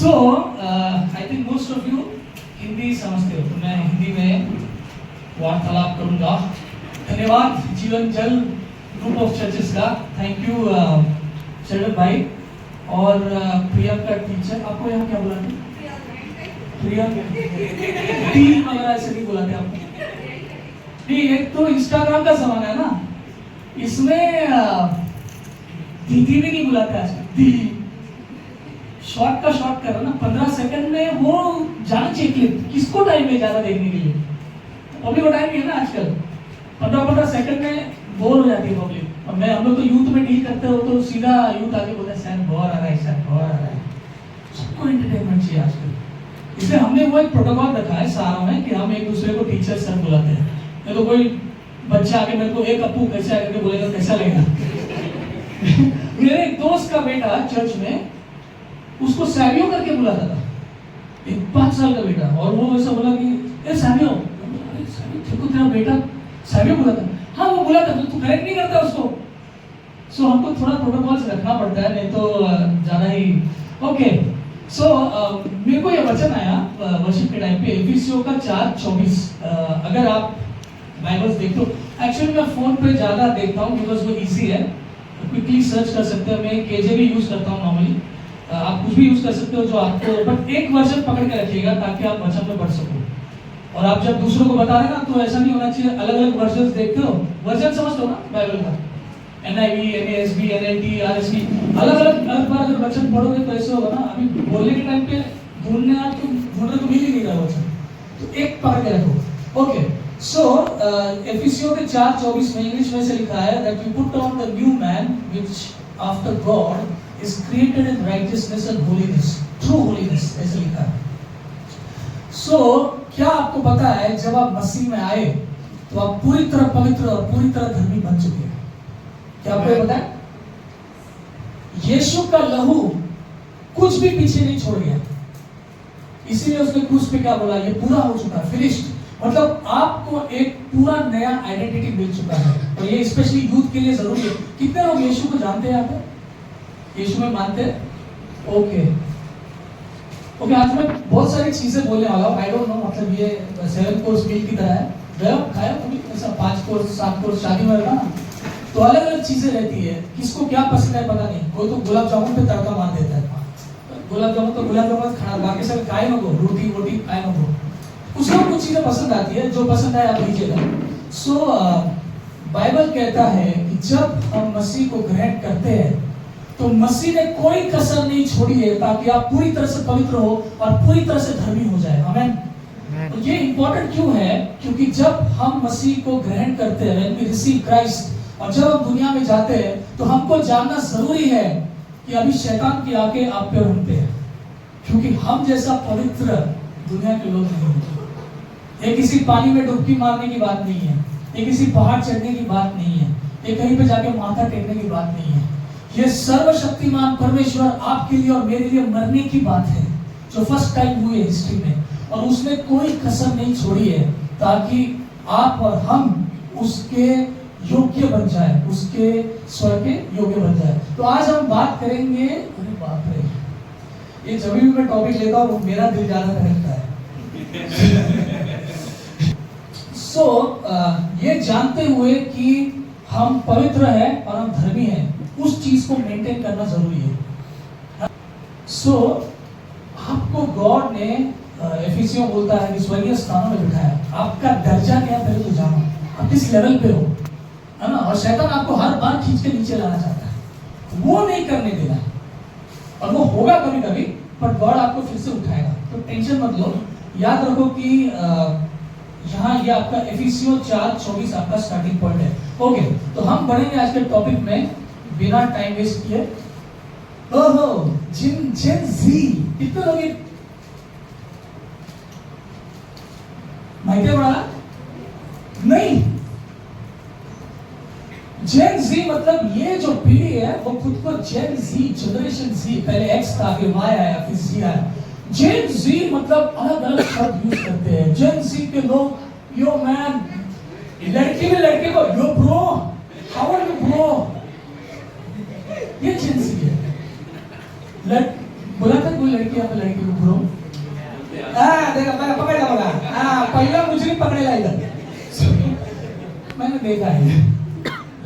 So I think most of you Hindi समझते हो, तो मैं हिंदी में वार्तालाप करूंगा। धन्यवाद जीवन जल ग्रुप ऑफ चर्चेस का, थैंक यू शरद भाई और प्रिया का टीचर। आपको यहाँ क्या बुलाते हैं? प्रिया टीम वगैरह ऐसे नहीं बुलाते आपको? नहीं, एक तो इंस्टाग्राम का जमाना है ना, इसमें दीदी भी नहीं बुलाते आजकल। दीदी शॉर्ट का शॉर्ट कर रहा ना, 15 सेकंड में वो जाना चाहिए क्लिप। किसको टाइम है ज्यादा देखने के लिए? पब्लिक को टाइम नहीं है ना आजकल। 15 सेकंड में बोर हो जाती है पब्लिक। अब हम लोग तो यूथ में डील करते हो तो सीधा यूथ आके बोलते हैं सर बोर आ रहा है, सर बोर आ रहा है। सबको एंटरटेनमेंट चाहिए आजकल, इसलिए हमने वो एक प्रोटोकॉल रखा है सारों में कि हम एक दूसरे को टीचर सर बुलाते हैं। नहीं तो कोई बच्चा आके मेरे को एक अपू कैसा करके बोलेगा, कैसा लगेगा? मेरे एक दोस्त का बेटा चर्च में उसको सैवियो करके बुलाता था, एक 5 साल का बेटा, और वो ऐसा बोला कि ए सैवियो, देखो तेरा बेटा सैवियो बुलाता। हाँ वो बुलाता, तो तू करेक्ट नहीं करता उसको। सो हमको थोड़ा प्रोटोकॉल से रखना पड़ता है, नहीं तो ज्यादा ही ओके। सो मेरे को ये वचन आया वर्शिप के टाइम पे, एफिसियों का 4:24। अगर आप बाइबल्स देखते हो, एक्चुअली मैं फोन पे ज्यादा देखता हूँ बिकॉज वो इजी है, क्विकली सर्च कर सकते हो। मैं केजेवी यूज करता हूँ नॉर्मली, आप कुछ भी यूज कर सकते हो जो आपको, बट एक वर्जन पकड़ के रखिएगा ताकि आप वचन में पढ़ सको। और आप जब दूसरों को बता रहे ना तो ऐसा नहीं होना चाहिए अलग अलग वर्जन देखते हो, वर्जन समझते हो ना बाइबल का, NIV, NASB, NLT, RSV, अलग अलग बार अगर वचन पढ़ोगे तो ऐसे होगा ना, अभी बोलने के टाइम पे ढूंढने आप ढूंढ रहे तो मिल ही नहीं रहा वचन, तो एक पकड़ के रखो। ओके, सो एफिसियों के 4:24 में इंग्लिश में से लिखा है that you put on the new man which after God is created in righteousness and holiness, through holiness, ऐसे लिखा है। सो क्या आपको पता है जब आप मसीह में आए तो आप पूरी तरह पवित्र और पूरी तरह धर्मी बन चुके हैं? क्या आपको पता है? यीशु का लहू कुछ भी पीछे नहीं छोड़ गया, इसीलिए उसने क्रूस पे क्या बोला, ये पूरा हो चुका है, फिनिश्ड। मतलब आपको एक पूरा नया आइडेंटिटी मिल चुका है, और ये स्पेशली यूथ के लिए जरूरी है। कितने लोग यीशु को जानते हैं? आप यीशु में मानते हैं? ओके, आज मैं बहुत सारी चीजें बोलने वाला हूँ। आई डोंट नो, मतलब ये 7 कोर्स मील की तरह है। गया खाया कभी ऐसा 5 कोर्स 7 कोर्स शादी में ना, तो अलग अलग चीजें रहती है, किसको क्या पसंद है पता नहीं। कोई तो गुलाब जामुन पे तड़का मार देता है, गुलाब जामुन तो गुलाब जामुन खाना, बाकी सब खाए ना, रोटी वोटी खाए ना। उसको कुछ चीजें पसंद आती है, जो पसंद है आप लीजिएगा। सो बाइबल कहता है कि जब हम मसीह को ग्रहण करते हैं तो मसीह ने कोई कसर नहीं छोड़ी है ताकि आप पूरी तरह से पवित्र हो और पूरी तरह से धर्मी हो जाए। आमीन। तो ये इंपॉर्टेंट क्यों है? क्योंकि जब हम मसीह को ग्रहण करते हैं, when we receive Christ, और जब हम दुनिया में जाते हैं तो हमको जानना जरूरी है कि अभी शैतान की आंखें आप पे उनपे है, क्योंकि हम जैसा पवित्र दुनिया के लोग नहीं होते। ये किसी पानी में डुबकी मारने की बात नहीं है, ये किसी पहाड़ चढ़ने की बात नहीं है, ये कहीं पे जाके माथा टेकने की बात नहीं है। ये सर्वशक्तिमान परमेश्वर आपके लिए और मेरे लिए मरने की बात है, जो फर्स्ट टाइम हुई है हिस्ट्री में, और उसने कोई कसर नहीं छोड़ी है ताकि आप और हम उसके योग्य बन जाए, उसके स्वर्ग के योग्य बन जाए। तो आज हम बात करेंगे, अरे बाप रे, ये जब भी मैं टॉपिक लेता हूँ मेरा दिल ज्यादा धड़कता है। सो ये जानते हुए कि हम पवित्र हैं और हम धर्मी हैं, उस चीज को मेंटेन करना जरूरी है। सो आपको गॉड ने एफिसियों बोलता है कि स्वर्गीय स्थानों में बिठाया। आपका दर्जा क्या है पहले तो जानो, आप किस लेवल पे हो, है ना। और शैतान आपको हर बार खींच के नीचे लाना चाहता है, वो नहीं करने देना, और वो होगा कभी कभी, पर गॉड आपको फिर से उठाएगा। तो टेंशन मत लो, याद रखो कि यहाँ ये आपका एफिसियों 4:24 आपका स्टार्टिंग पॉइंट है। ओके, तो हम बढ़ेंगे आज के टॉपिक में बिना टाइम वेस्ट किए। ओहो, जेन ज़ी, कितने लोग माइके बड़ा नहीं। जेन ज़ी मतलब ये जो पीढ़ी है वो खुद को जेन ज़ी, जनरेशन ज़ी, पहले एक्स था फिर वाई आया फिर ज़ी आया। जेन ज़ी मतलब अलग अलग शब्द यूज करते हैं। जेन ज़ी के लोग यो मैन, लड़की में लड़के को yo bro, how are you bro, ये जेन ज़ी है। बोला था कोई लड़की या लड़की को ब्रो? देखा मैं पकड़ा बघा, पहिला मुझे पकड़ेला इधर। मैंने देखा है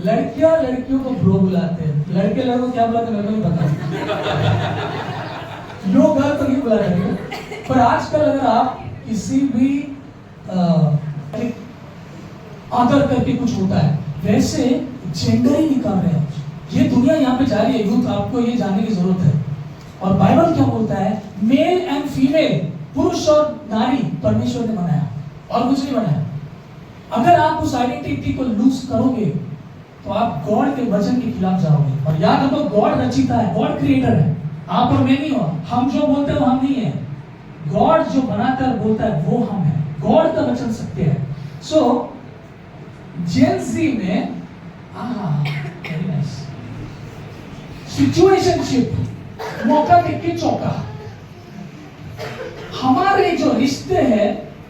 लड़कियां लड़कियों को ब्रो बुलाते हैं, लड़के लड़कों को क्या बुलाते हैं मेरे को नहीं पता। लोग गर्ल तो नहीं बुलाते, पर आजकल अगर आप किसी भी आदर करके कुछ होता है, वैसे जेंडर ही निकाल रहे हैं। ये दुनिया यहाँ पे जा रही है यूथ, आपको ये जानने की जरूरत है। और बाइबल क्या बोलता है? मेल एंड फीमेल, पुरुष और नारी परमेश्वर ने बनाया और कुछ नहीं बनाया। अगर आप उस आइडेंटिटी को लूज करोगे तो आप गॉड के वचन के खिलाफ जाओगे। और याद रखो, गॉड रचिता है, गॉड क्रिएटर है, आप और मैं नहीं हो। हम जो बोलते हैं वो हम नहीं है, गॉड जो बनाता है बोलता है वो हम है। गॉड का वचन सत्य है। सो जेन ज़ी में वेरी नाइस सिचुएशनशिप, मौका देख के चौका। हमारे जो रिश्ते हैं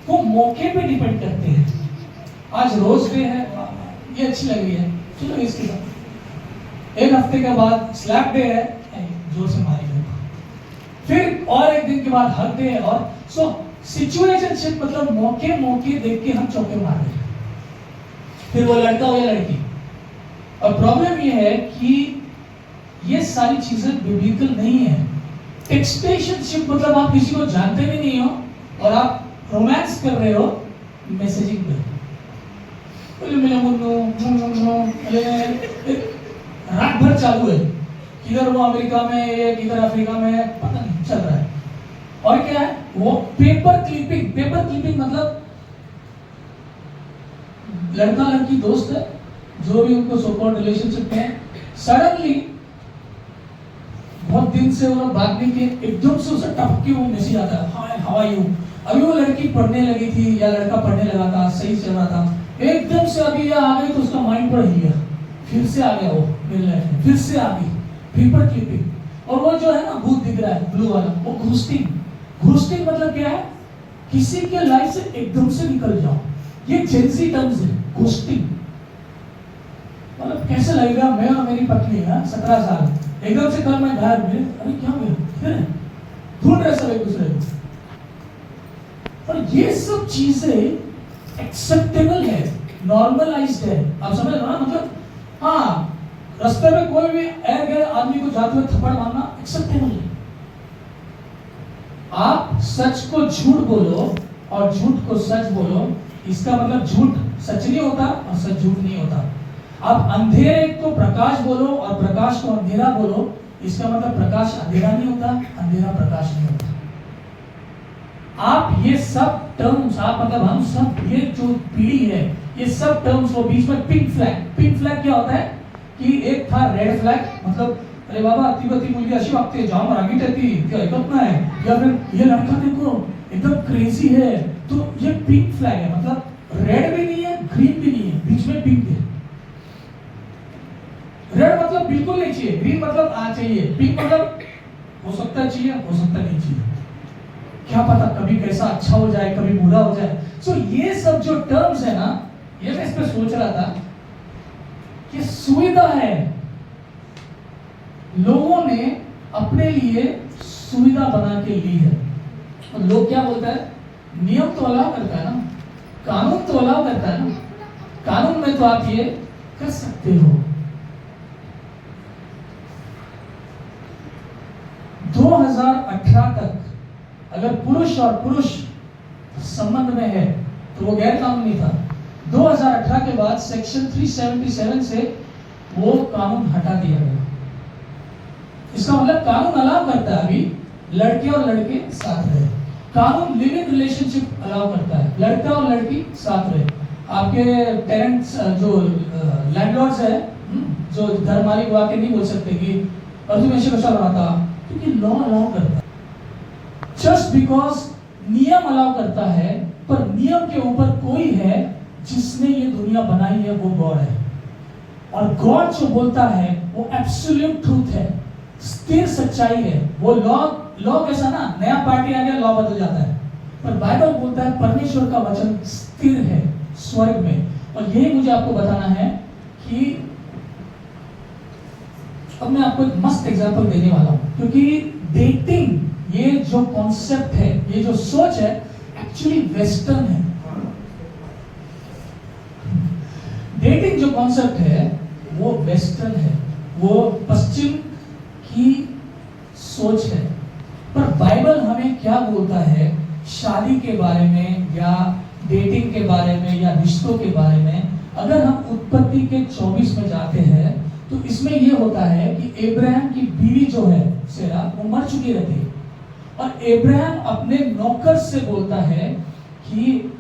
वो मौके पे डिपेंड करते हैं। आज रोज डे है, ये अच्छी लग रही है, चलो इसके साथ। एक हफ्ते के बाद स्लैप डे है, जोर से मारेंगे। फिर और एक दिन के बाद हक डे है। और सो सिचुएशनशिप मतलब मौके मौके देख के हम चौके मार रहे हैं, फिर वो लड़का हो या लड़की। और प्रॉब्लम ये है कि ये सारी चीजें बिब्लिकल नहीं है। टेक्सटेशनशिप मतलब आप किसी को जानते भी नहीं हो और आप रोमांस कर रहे हो मैसेजिंग पे। रात भर चालू है, किधर वो अमेरिका में है, किधर अफ्रीका में है, पता नहीं चल रहा है। और क्या है वो पेपर क्लिपिंग। पेपर क्लिपिंग मतलब लड़का लड़की दोस्त है, जो भी उनको सपोर्ट रिलेशनशिप में, सडनली बहुत दिन से वो लोग बात नहीं किए, एकदम से उसे टप के वो मैसेज आता है, हाय हाउ आर यू। अभी वो लड़की पढ़ने लगी थी या लड़का पढ़ने लगा था, सही चल रहा था, एकदम से अभी यह आ गई तो उसका माइंड पर हिल गया, फिर से आ गया वो मेरे लाइफ में, फिर से आ गई पेपर क्लिपिंग। और वो जो है ना भूत दिख रहा है ब्लू वाला, वो घुस्टिंग। घुस्टिंग मतलब क्या है? किसी के लाइफ से एकदम से निकल जाओ। ये जेंसी टर्म्स है, घुस्टिंग। मतलब कैसे लगेगा, मैं और मेरी पत्नी है 17 साल, एकदम से कल मैं गायब, अरे क्या हो गया, किधर है, ढूंढ रहे सब एक दूसरे को। और ये सब चीजें एक्सेप्टेबल है, नॉर्मलाइज्ड है। आप समझ रहे हो ना? मतलब हाँ, रास्ते में कोई भी एर गए आदमी को जाते हुए थप्पड़ मारना एक्सेप्टेबल है। आप सच को झूठ बोलो और झूठ को सच बोलो, इसका मतलब झूठ सच नहीं होता और सच झूठ नहीं होता। आप अंधेरे को प्रकाश बोलो और प्रकाश को अंधेरा बोलो, इसका मतलब प्रकाश अंधेरा नहीं होता, अंधेरा प्रकाश नहीं होता। आप ये सब टर्म्स, आप मतलब हम सब, ये जो पीढ़ी है, ये सब टर्म्स वो बीच में पिंक फ्लैग। पिंक फ्लैग क्या होता है कि एक था रेड फ्लैग, मतलब अरे बाबा ती मुलगी अशी वागते, जाम रागीट है ती, क्या ऐकत नाही, या फिर ये लड़का देखो एकदम क्रेजी है, तो ये पिंक फ्लैग है। मतलब रेड भी नहीं है, ग्रीन भी नहीं है, बीच में पिंक है। रेड मतलब बिल्कुल नहीं चाहिए, ग्रीन मतलब चाहिए, पिंक मतलब हो सकता है चाहिए, हो सकता नहीं चाहिए, क्या पता कभी कैसा अच्छा हो जाए, कभी बुरा हो जाए। सो ये सब जो टर्म्स है ना, ये मैं इस पे सोच रहा था कि सुविधा है, लोगों ने अपने लिए सुविधा बना के ली है। और लोग क्या बोलता है, नियम तो अलाउ करता है ना, कानून तो अलाउ करता है ना, कानून में तो आप ये कर सकते हो। 2018 तक अगर पुरुष और पुरुष संबंध में है तो वो गैर कानूनी था। 2018 के बाद सेक्शन 377 से वो कानून हटा दिया गया। इसका मतलब कानून अलाउ करता है अभी लड़के और लड़के साथ रहे, कानून लिव इन रिलेशनशिप अलाउ करता है, लड़का और लड़की साथ रहे। आपके पेरेंट्स जो लैंडलॉर्ड्स है, जो घर मालिक वाके नहीं बोल सकते कि और तुम ऐसे कशा रहा था, क्योंकि लॉ अलाउ करता है। जस्ट बिकॉज नियम अलाउ करता है, पर नियम के ऊपर कोई है जिसने ये दुनिया बनाई है, वो गॉड है। और गॉड जो बोलता है वो एब्सोल्यूट ट्रूथ है, स्थिर सच्चाई है। वो लॉ कैसा ना, नया पार्टी आ गया लॉ बदल जाता है, पर बाइबल बोलता है परमेश्वर का वचन स्थिर है स्वर्ग में। और यही मुझे आपको बताना है कि अब मैं आपको एक मस्त एग्जांपल देने वाला हूं, क्योंकि डेटिंग ये जो कॉन्सेप्ट है, ये जो सोच है, एक्चुअली वेस्टर्न है। डेटिंग जो कॉन्सेप्ट है वो वेस्टर्न है, वो पश्चिम की सोच है। पर बाइबल हमें क्या बोलता है शादी के बारे में या डेटिंग के बारे में या रिश्तों के बारे में? अगर हम उत्पत्ति के 24 में जाते हैं तो इसमें यह होता है कि अब्राहम की बीवी जो है सेरा, वो मर चुकी रहती है और अब्राहम अपने नौकर से बोलता है कि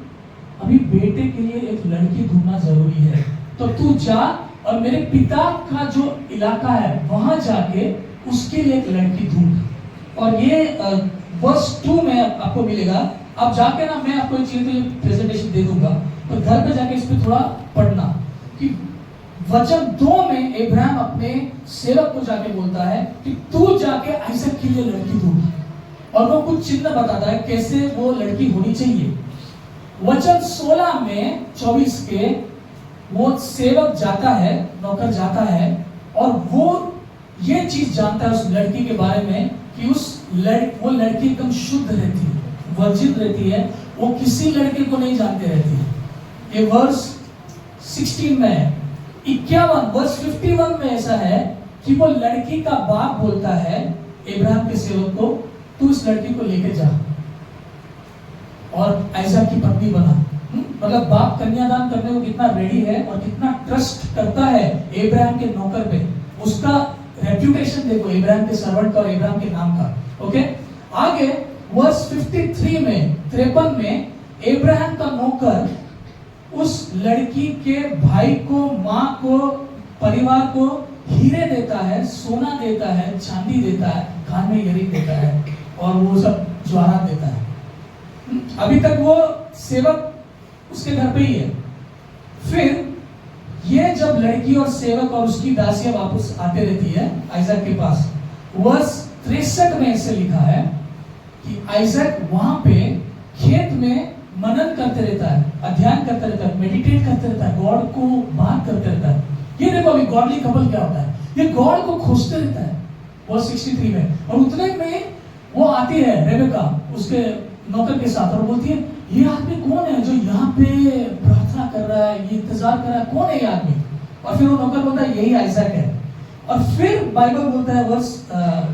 अभी बेटे के लिए एक लड़की ढूंढना जरूरी है, तो तू जा और मेरे पिता का जो इलाका है वहां जाके उसके लिए एक लड़की ढूंढ। और ये वर्स 2 में आपको मिलेगा। आप जाके ना, मैं आपको एक चीज प्रेजेंटेशन दे दूंगा, तो घर पे जाके इस पे थोड़ा पढ़ना कि वचन 2 में अब्राहम अपने सेवक को जाके बोलता है कि तू जाके आइसक के लिए लड़की ढूंढ, और वो कुछ चिन्ह बताता है कैसे वो लड़की होनी चाहिए। वचन 16 में 24 के वो सेवक जाता है, नौकर जाता है, और वो ये चीज जानता है उस लड़की के बारे में कि वो लड़की एकदम शुद्ध रहती है, वर्जिन रहती है, वो किसी लड़के को नहीं जानते रहती है। ये वर्स 16 में है। 51 वर्स 51 में ऐसा है कि वो लड़की का बाप बोलता है अब्राहम के सेवक को, तू इस लड़की को लेके जा और आइसक की पत्नी बना। मतलब बाप कन्यादान करने को कितना रेडी है और कितना ट्रस्ट करता है अब्राहम के नौकर पे। उसका रेप्यूटेशन देखो अब्राहम के सर्वेंट का और अब्राहम के नाम का। ओके, आगे वर्स 53 में 53 में अब्राहम का नौकर उस लड़की के भाई को, माँ को, परिवार को हीरे देता है, सोना देता है, चांदी देता है, कान में इयरिंग देता है और वो सब ज्वारात देता है। अभी तक वो सेवक उसके घर पे ही है। फिर ये जब लड़की और सेवक और उसकी दासियां वापस आते रहती है आइजक के पास, वर्स 63 में ऐसे लिखा है कि आइजक वहां पे खेत में मनन करते रहता है, अध्ययन करते रहता है, मेडिटेट करते रहता है, गॉड को बात करते रहता है। ये देखो अभी गॉडली कपल क्या होता है, ये गॉड को खोजते रहता है वर्स 63 में। और उतने में वो आती है रेबेका उसके नौकर के साथ और बोलती है ये आदमी कौन है जो यहाँ पे प्रार्थना कर रहा है, ये इंतजार कर रहा है, कौन है ये आदमी? और फिर वो नौकर बोलता है यही आइजक है। और फिर बाइबल बोलता है वर्स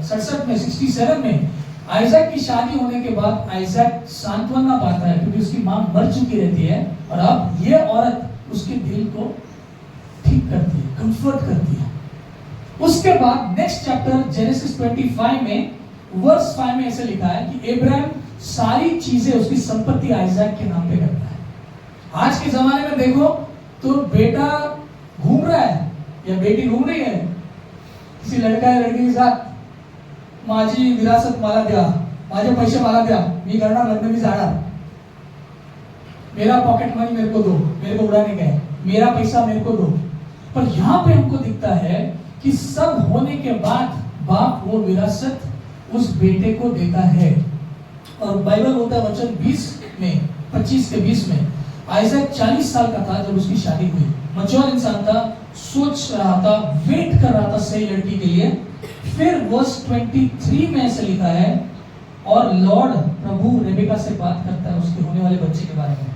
67 में 67 में आइजक की शादी होने के बाद आइजक सांत्वना पाता है क्योंकि उसकी मां मर चुकी रहती है और अब ये औरत उसके दिल को ठीक करती है, कंफर्ट करती है। उसके बाद नेक्स्ट चैप्टर जेनेसिस 25 में वर्स 5 में ऐसे लिखा है कि अब्राहम सारी चीजें, उसकी संपत्ति आइजक के नाम पे करता है। आज के जमाने में देखो तो बेटा घूम रहा है या बेटी घूम रही है किसी लड़का या लड़की के साथ, माझी विरासत मला द्या, माझे पैसे मला द्या, मी करणार लग्न, मी जाणार, मेरा पॉकेट मनी मेरे को दो, मेरे को उड़ाने का है, मेरा पैसा मेरे को दो। पर यहाँ पे हमको दिखता है कि सब होने के बाद बाप वो विरासत उस बेटे को देता है। और बाइबल बोलता है वचन 25 के 20 में आइजक 40 साल का था जब उसकी शादी हुई, मैच्योर इंसान था, सोच रहा था, वेट कर रहा था सही लड़की के लिए। फिर वर्स 23 में ऐसे लिखा है और लॉर्ड प्रभु रेबेका से बात करता है उसके होने वाले बच्चे के बारे में।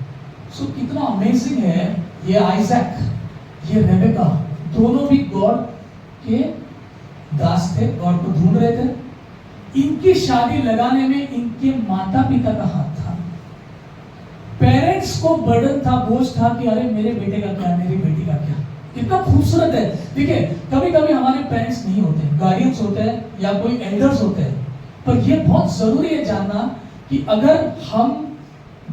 सो कितना अमेजिंग है ये आइजक, ये रेबेका, दोनों भी गॉड के दास थे, गॉड को ढूंढ रहे थे। इनकी शादी लगाने में इनके माता पिता का हाथ था। पेरेंट्स को बर्डन था, बोझ था कि अरे मेरे बेटे का क्या, मेरी बेटी का क्या। कितना खूबसूरत है। देखिए कभी कभी हमारे पेरेंट्स नहीं होते, गार्डियंस होते हैं या कोई एल्डर्स होते हैं, पर ये बहुत जरूरी है जानना कि अगर हम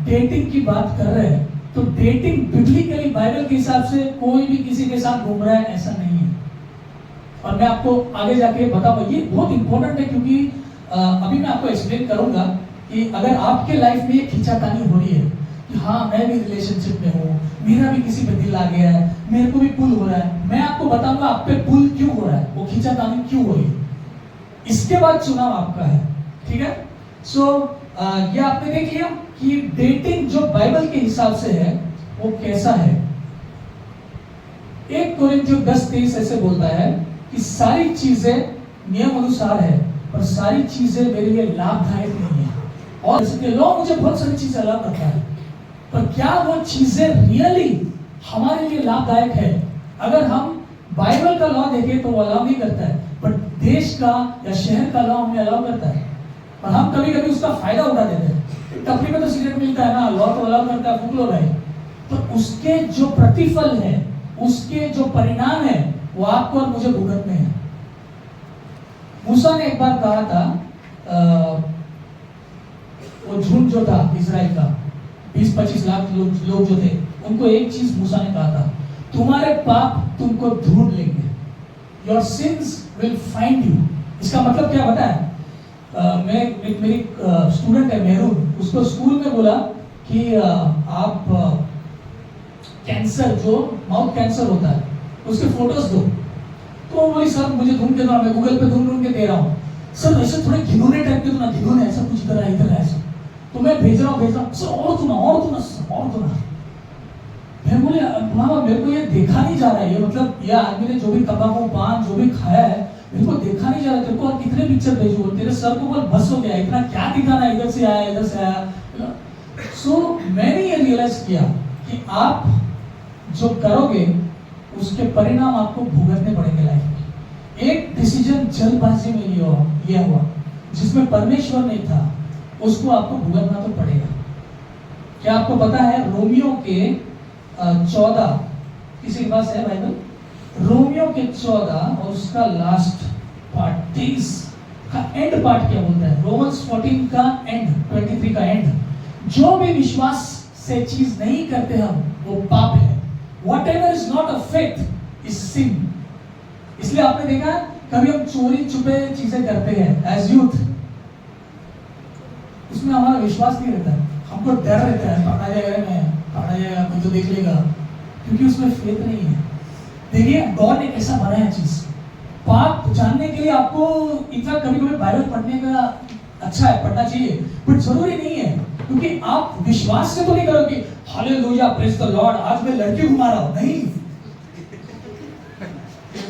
डेटिंग की बात कर रहे हैं तो डेटिंग बिब्लिकली बाइबल के हिसाब से कोई भी किसी के साथ घूम रहा है ऐसा नहीं है। और मैं आपको आगे जाके बताऊंगा, ये बहुत इंपॉर्टेंट है क्योंकि अभी मैं आपको एक्सप्लेन करूंगा कि अगर आपके लाइफ में ये खींचातानी हो रही है कि हाँ मैं भी रिलेशनशिप में हूँ, मेरा भी किसी पे दिल आ गया है, मेरे को भी पुल हो रहा है, मैं आपको बताऊंगा आप पे पुल क्यों हो रहा है, वो खींचातानी क्यों हो रही है। इसके बाद चुनाव आपका है, ठीक है। सो ये आपने देख लिया कि डेटिंग जो बाइबल के हिसाब से है वो कैसा है। 1 कोरिन्थियों 10:23 ऐसे बोलता है कि सारी चीजें नियम अनुसार है पर सारी चीजें मेरे लिए लाभदायक नहीं है। और लॉ मुझे बहुत सारी चीजें अलाउ करता है, पर क्या वो चीजें रियली हमारे लिए लाभदायक है? अगर हम बाइबल का लॉ देखें तो वो अलाउ नहीं करता है, पर देश का या शहर का लॉ हमें अलाउ करता है, और हम कभी कभी उसका फायदा उठा देते हैं। टपरी में तो सिगरेट मिलता है ना, लॉ तो अलाउ करता है, फूक लो भाई। तो उसके जो प्रतिफल है, उसके जो परिणाम है, वो आपको और मुझे भुगतने हैं। मूसा ने एक बार कहा था, वो झुंड जो था इजराइल का, 20-25 लाख लोग जो थे, उनको एक चीज मूसा ने कहा था, तुम्हारे पाप तुमको ढूंढ लेंगे, your sins will find you. इसका मतलब क्या पता है? मेरी स्टूडेंट है मेहरून, उसको स्कूल में बोला कि आप कैंसर, जो माउथ कैंसर होता है, उसके फोटोज दो। तो वो बोली सर मुझे ढूंढ के दो, मैं गूगल पे ढूंढ के दे रहा हूँ। सर ऐसे थोड़े घिनौने टाइप के, तो ना घिनौने ऐसा कुछ इधर है ऐसा, तो मैं भेज रहा हूँ सर, और तो ना। मैं बोले मामा मेरे को ये देखा नहीं जा रहा है, ये मतलब ये आदमी ने जो भी तंबाकू पान जो भी खाया है, मेरे को देखा नहीं जा रहा है। तेरे को और कितने पिक्चर भेजूं? तेरे सर को बोल बस हो गया, इतना क्या दिखाना, इधर से आया। सो मैंने ये रियलाइज किया कि आप जो करोगे उसके परिणाम आपको भुगतने पड़ेंगे लाइफ में। एक डिसीजन जल्दबाजी में लिया हुआ, जिसमें परमेश्वर नहीं था, उसको आपको भुगतना तो पड़ेगा। क्या आपको पता है रोमियो के 14, किसी के पास है बाइबल? रोमियो के 14 और उसका लास्ट पार्ट 23 का एंड पार्ट क्या बोलता है? रोमन्स 14 का एंड, 23 का एंड, जो भी विश्वास से चीज नहीं करते हम, वो पाप है। Whatever is not of faith is sin। इसलिए आपने देखा कभी हम चोरी छुपे चीजें करते हैं एज यूथ, उसमें हमारा विश्वास नहीं रहता है, हमको डर रहता है पकड़ा जाएगा, कोई तो देख लेगा, क्योंकि उसमें फेथ नहीं है। देखिए गॉड ने कैसा बनाया चीज। पाप जानने के लिए आपको इतना कभी बाइबल पढ़ने का अच्छा है, पढ़ना चाहिए, बट जरूरी नहीं है, क्योंकि आप विश्वास से तो नहीं करोगे हालेलुया प्रेज द लॉर्ड आज मैं लड़की घुमा रहा हूं, नहीं।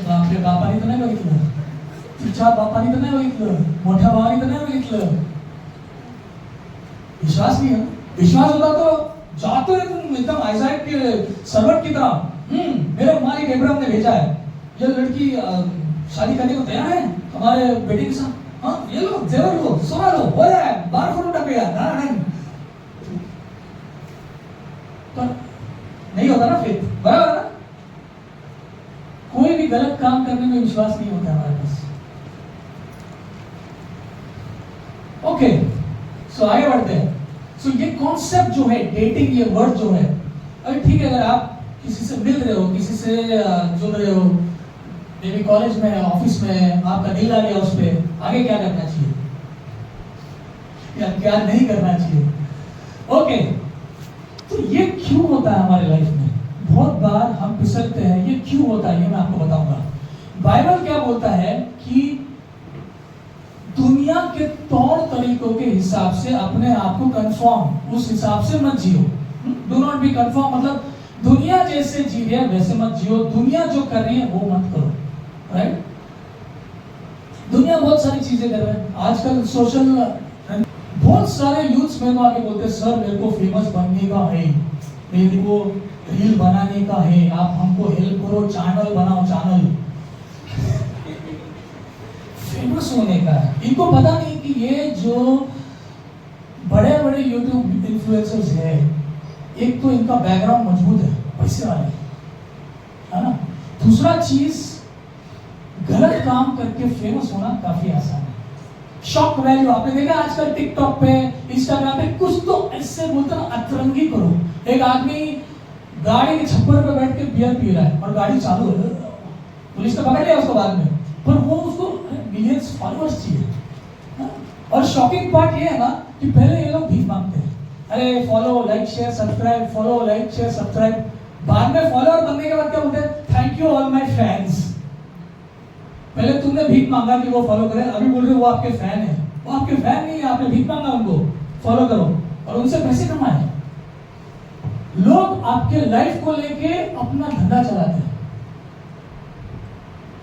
बाप रे बापानी तो नाही बघितलं, तुझ्या बापानी तो नाही बघितलं, मोठ्या भावानी तो नाही बघितलं। विश्वास नहीं है। विश्वास होता तो जाते तुम एकदम आइजैक के सर्वंट की तरह, मेरे मालिक इब्राहिम ने भेजा है, ये लड़की शादी करने को तैयार है हमारे बेटे के साथ, हाँ ये लो जेवर लो सोना लो, हो जाए 12 फोटो टपेगा ना, नहीं पर नहीं होता ना फिर, बराबर ना? कोई भी गलत काम करने में विश्वास नहीं होता हमारे पास। ओके, सो आगे बढ़ते हैं। सो ये कॉन्सेप्ट जो है डेटिंग, ये वर्ड जो है, अरे ठीक है, अगर आप किसी से मिल रहे हो, किसी से जुड़ रहे हो, मे बी कॉलेज में, ऑफिस में, आपका दिल आ गया उस पर, आगे क्या करना चाहिए या क्या नहीं करना चाहिए? ओके, तो ये क्यों होता है हमारे लाइफ में? बहुत बार हम फिसलते हैं, ये क्यों होता है ये मैं आपको बताऊंगा। बाइबल क्या बोलता है कि दुनिया के तौर तरीकों के हिसाब से अपने आप को कंफर्म, उस हिसाब से मत जियो। डू नॉट बी कंफर्म, मतलब दुनिया जैसे जी रही है वैसे मत जियो, दुनिया जो कर रही है वो मत करो, राइट? दुनिया बहुत सारी चीजें कर रहे हैं आजकल, सोशल, बहुत सारे यूथ्स मेरे को आके बोलते हैं सर मेरे को फेमस बनने का है, मेरे को रील बनाने का है, आप हमको हेल्प करो, चैनल बनाओ, चैनल फेमस होने का है। इनको पता नहीं कि ये जो बड़े बड़े यूट्यूब इन्फ्लुएंसर्स है, एक तो इनका बैकग्राउंड मजबूत है, पैसे वाले, है ना? दूसरा चीज, गलत काम करके फेमस होना काफी आसान है। शॉक वैल्यू आपने देखा आजकल टिकटॉक पे, इंस्टाग्राम पे, कुछ तो ऐसे बोलते ना अतरंगी करो। एक आदमी गाड़ी के छप्पर पे बैठ के बियर पी रहा है और गाड़ी चालू है, पुलिस ने पकड़ लिया उसको बाद में, पर वो उसको मिलियंस फॉलोअर्स चाहिए। और शॉकिंग पार्ट ये है ना कि पहले ये लोग भीख मांगते हैं, अरे follow like share subscribe, follow like share subscribe. बाद में फॉलोअर बनने के बाद क्या बोलते हैं? Thank you all my fans. पहले तुमने भीख मांगा कि वो फॉलो करें, अभी बोल रहे हो वो आपके फैन है। वो आपके फैन नहीं है, आपने भीख मांगा उनको फॉलो करो और उनसे पैसे कमाए। लोग आपके लाइफ को लेके अपना धंधा चलाते हैं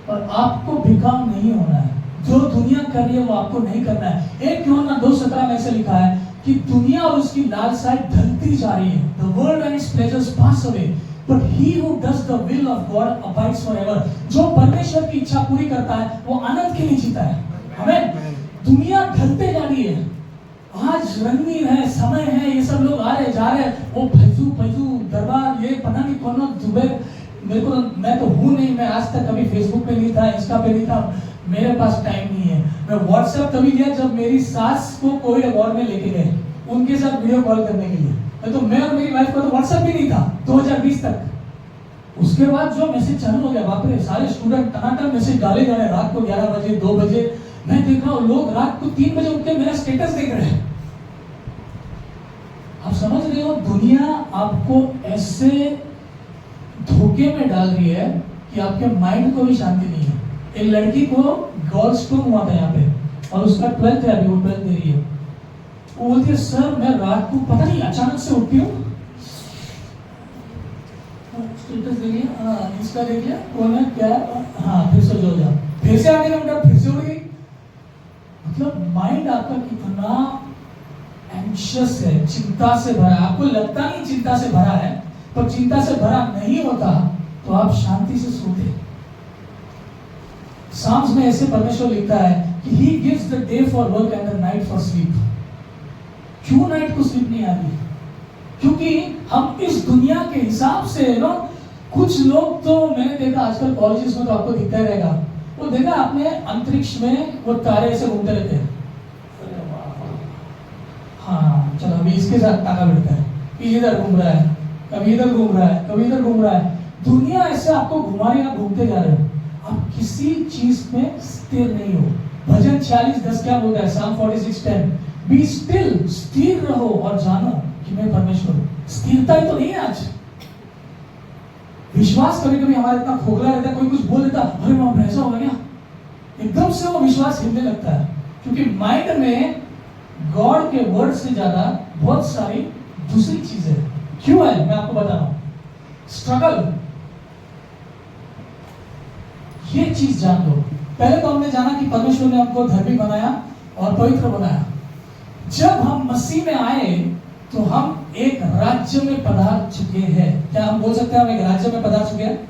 और आपको बिकाऊ नहीं होना है। जो दुनिया कर रही है वो आपको नहीं करना है। एक यूहन्ना 2:17 में ऐसे लिखा है कि दुनिया और उसकी लालसाएं ढलती जा रही है। The world and its pleasures pass away, but he who does the will of God abides forever. जो परमेश्वर की इच्छा पूरी करता है वो अनंत के लिए जीता है। हमें दुनिया ढलते जा रही है। आज रणवीर है, समय है, ये सब लोग आ रहे जा रहे, वो फैजू दरबार, ये पता नहीं कौन जुबैर, मेरे को मैं तो हूँ नहीं, मैं आज तक कभी फेसबुक पे नहीं था, इंस्टा पे नहीं था, मेरे पास टाइम नहीं है। मैं व्हाट्सएप तभी लिया जब मेरी सास को कोविड वार्ड में लेके गए उनके साथ वीडियो कॉल करने के लिए। तो मैं और मेरी वाइफ को तो व्हाट्सएप भी नहीं था 2020 तक। उसके बाद जो मैसेज चालू हो गया, बाप रे, सारे स्टूडेंट टनाटन मैसेज डाले जा रहे हैं। रात को 11 बजे 2 बजे मैं देख रहा हूँ लोग रात को 3 बजे उठ के मेरा स्टेटस देख रहे हैं। आप समझ रहे हो, दुनिया आपको ऐसे धोखे में डाल रही है कि आपके माइंड को भी शांति नहीं है। एक लड़की को गॉलस्टोन हुआ था यहाँ पे और उसका 12th है, अभी वो 12th दे रही है। वो बोलती है सर मैं रात को पता नहीं अचानक से उठती हूँ, स्टेटस दे लिया, इंस्टा देख लिया, कौन है क्या है, हाँ फिर से जो जा, फिर से आगे घंटा फिर से उड़ गई। मतलब माइंड आपका कितना एंशियस है, चिंता से भरा है। आपको लगता नहीं चिंता से भरा है, पर चिंता से भरा नहीं होता तो आप शांति से सोते। साम्स में ऐसे परमेश्वर लिखता है कि he gives the day for work and the night for sleep। क्यों नाइट को स्लीप नहीं आ रही? क्योंकि हम इस दुनिया के हिसाब से ना, कुछ लोग तो मैंने देखा आजकल कॉलेजेस में तो आपको दिखता ही रहेगा, वो देखा आपने अंतरिक्ष में वो तारे ऐसे घूमते रहते हैं। हाँ चलो अभी इसके साथ ताका बैठता है, इधर घूम रहा है, कभी इधर घूम रहा है, कभी इधर घूम रहा है। दुनिया ऐसे आपको घुमा रही है, घूमते जा रहे हो, आप किसी चीज में स्थिर नहीं हो। भजन 46:10 क्या बोलता है? Psalm 46:10, बी स्टिल, स्थिर रहो और जानो कि मैं परमेश्वर हूं। स्थिरता ही तो नहीं है आज। विश्वास कभी कभी हमारा इतना खोखला रहता है, कोई कुछ बोल देता, अरे वहां ऐसा होगा क्या, एकदम से वो विश्वास हिलने लगता है। क्योंकि माइंड में गॉड के वर्ड से ज्यादा बहुत सारी दूसरी चीजें है। क्यों है मैं आपको बता रहा हूं। स्ट्रगल, ये चीज जान लो। पहले तो हमने जाना कि परमेश्वर ने हमको धर्मी बनाया और पवित्र बनाया। जब हम मसीह में आए तो हम एक राज्य में पधार चुके हैं। क्या हम बोल सकते हैं हम एक राज्य में पधार चुके हैं?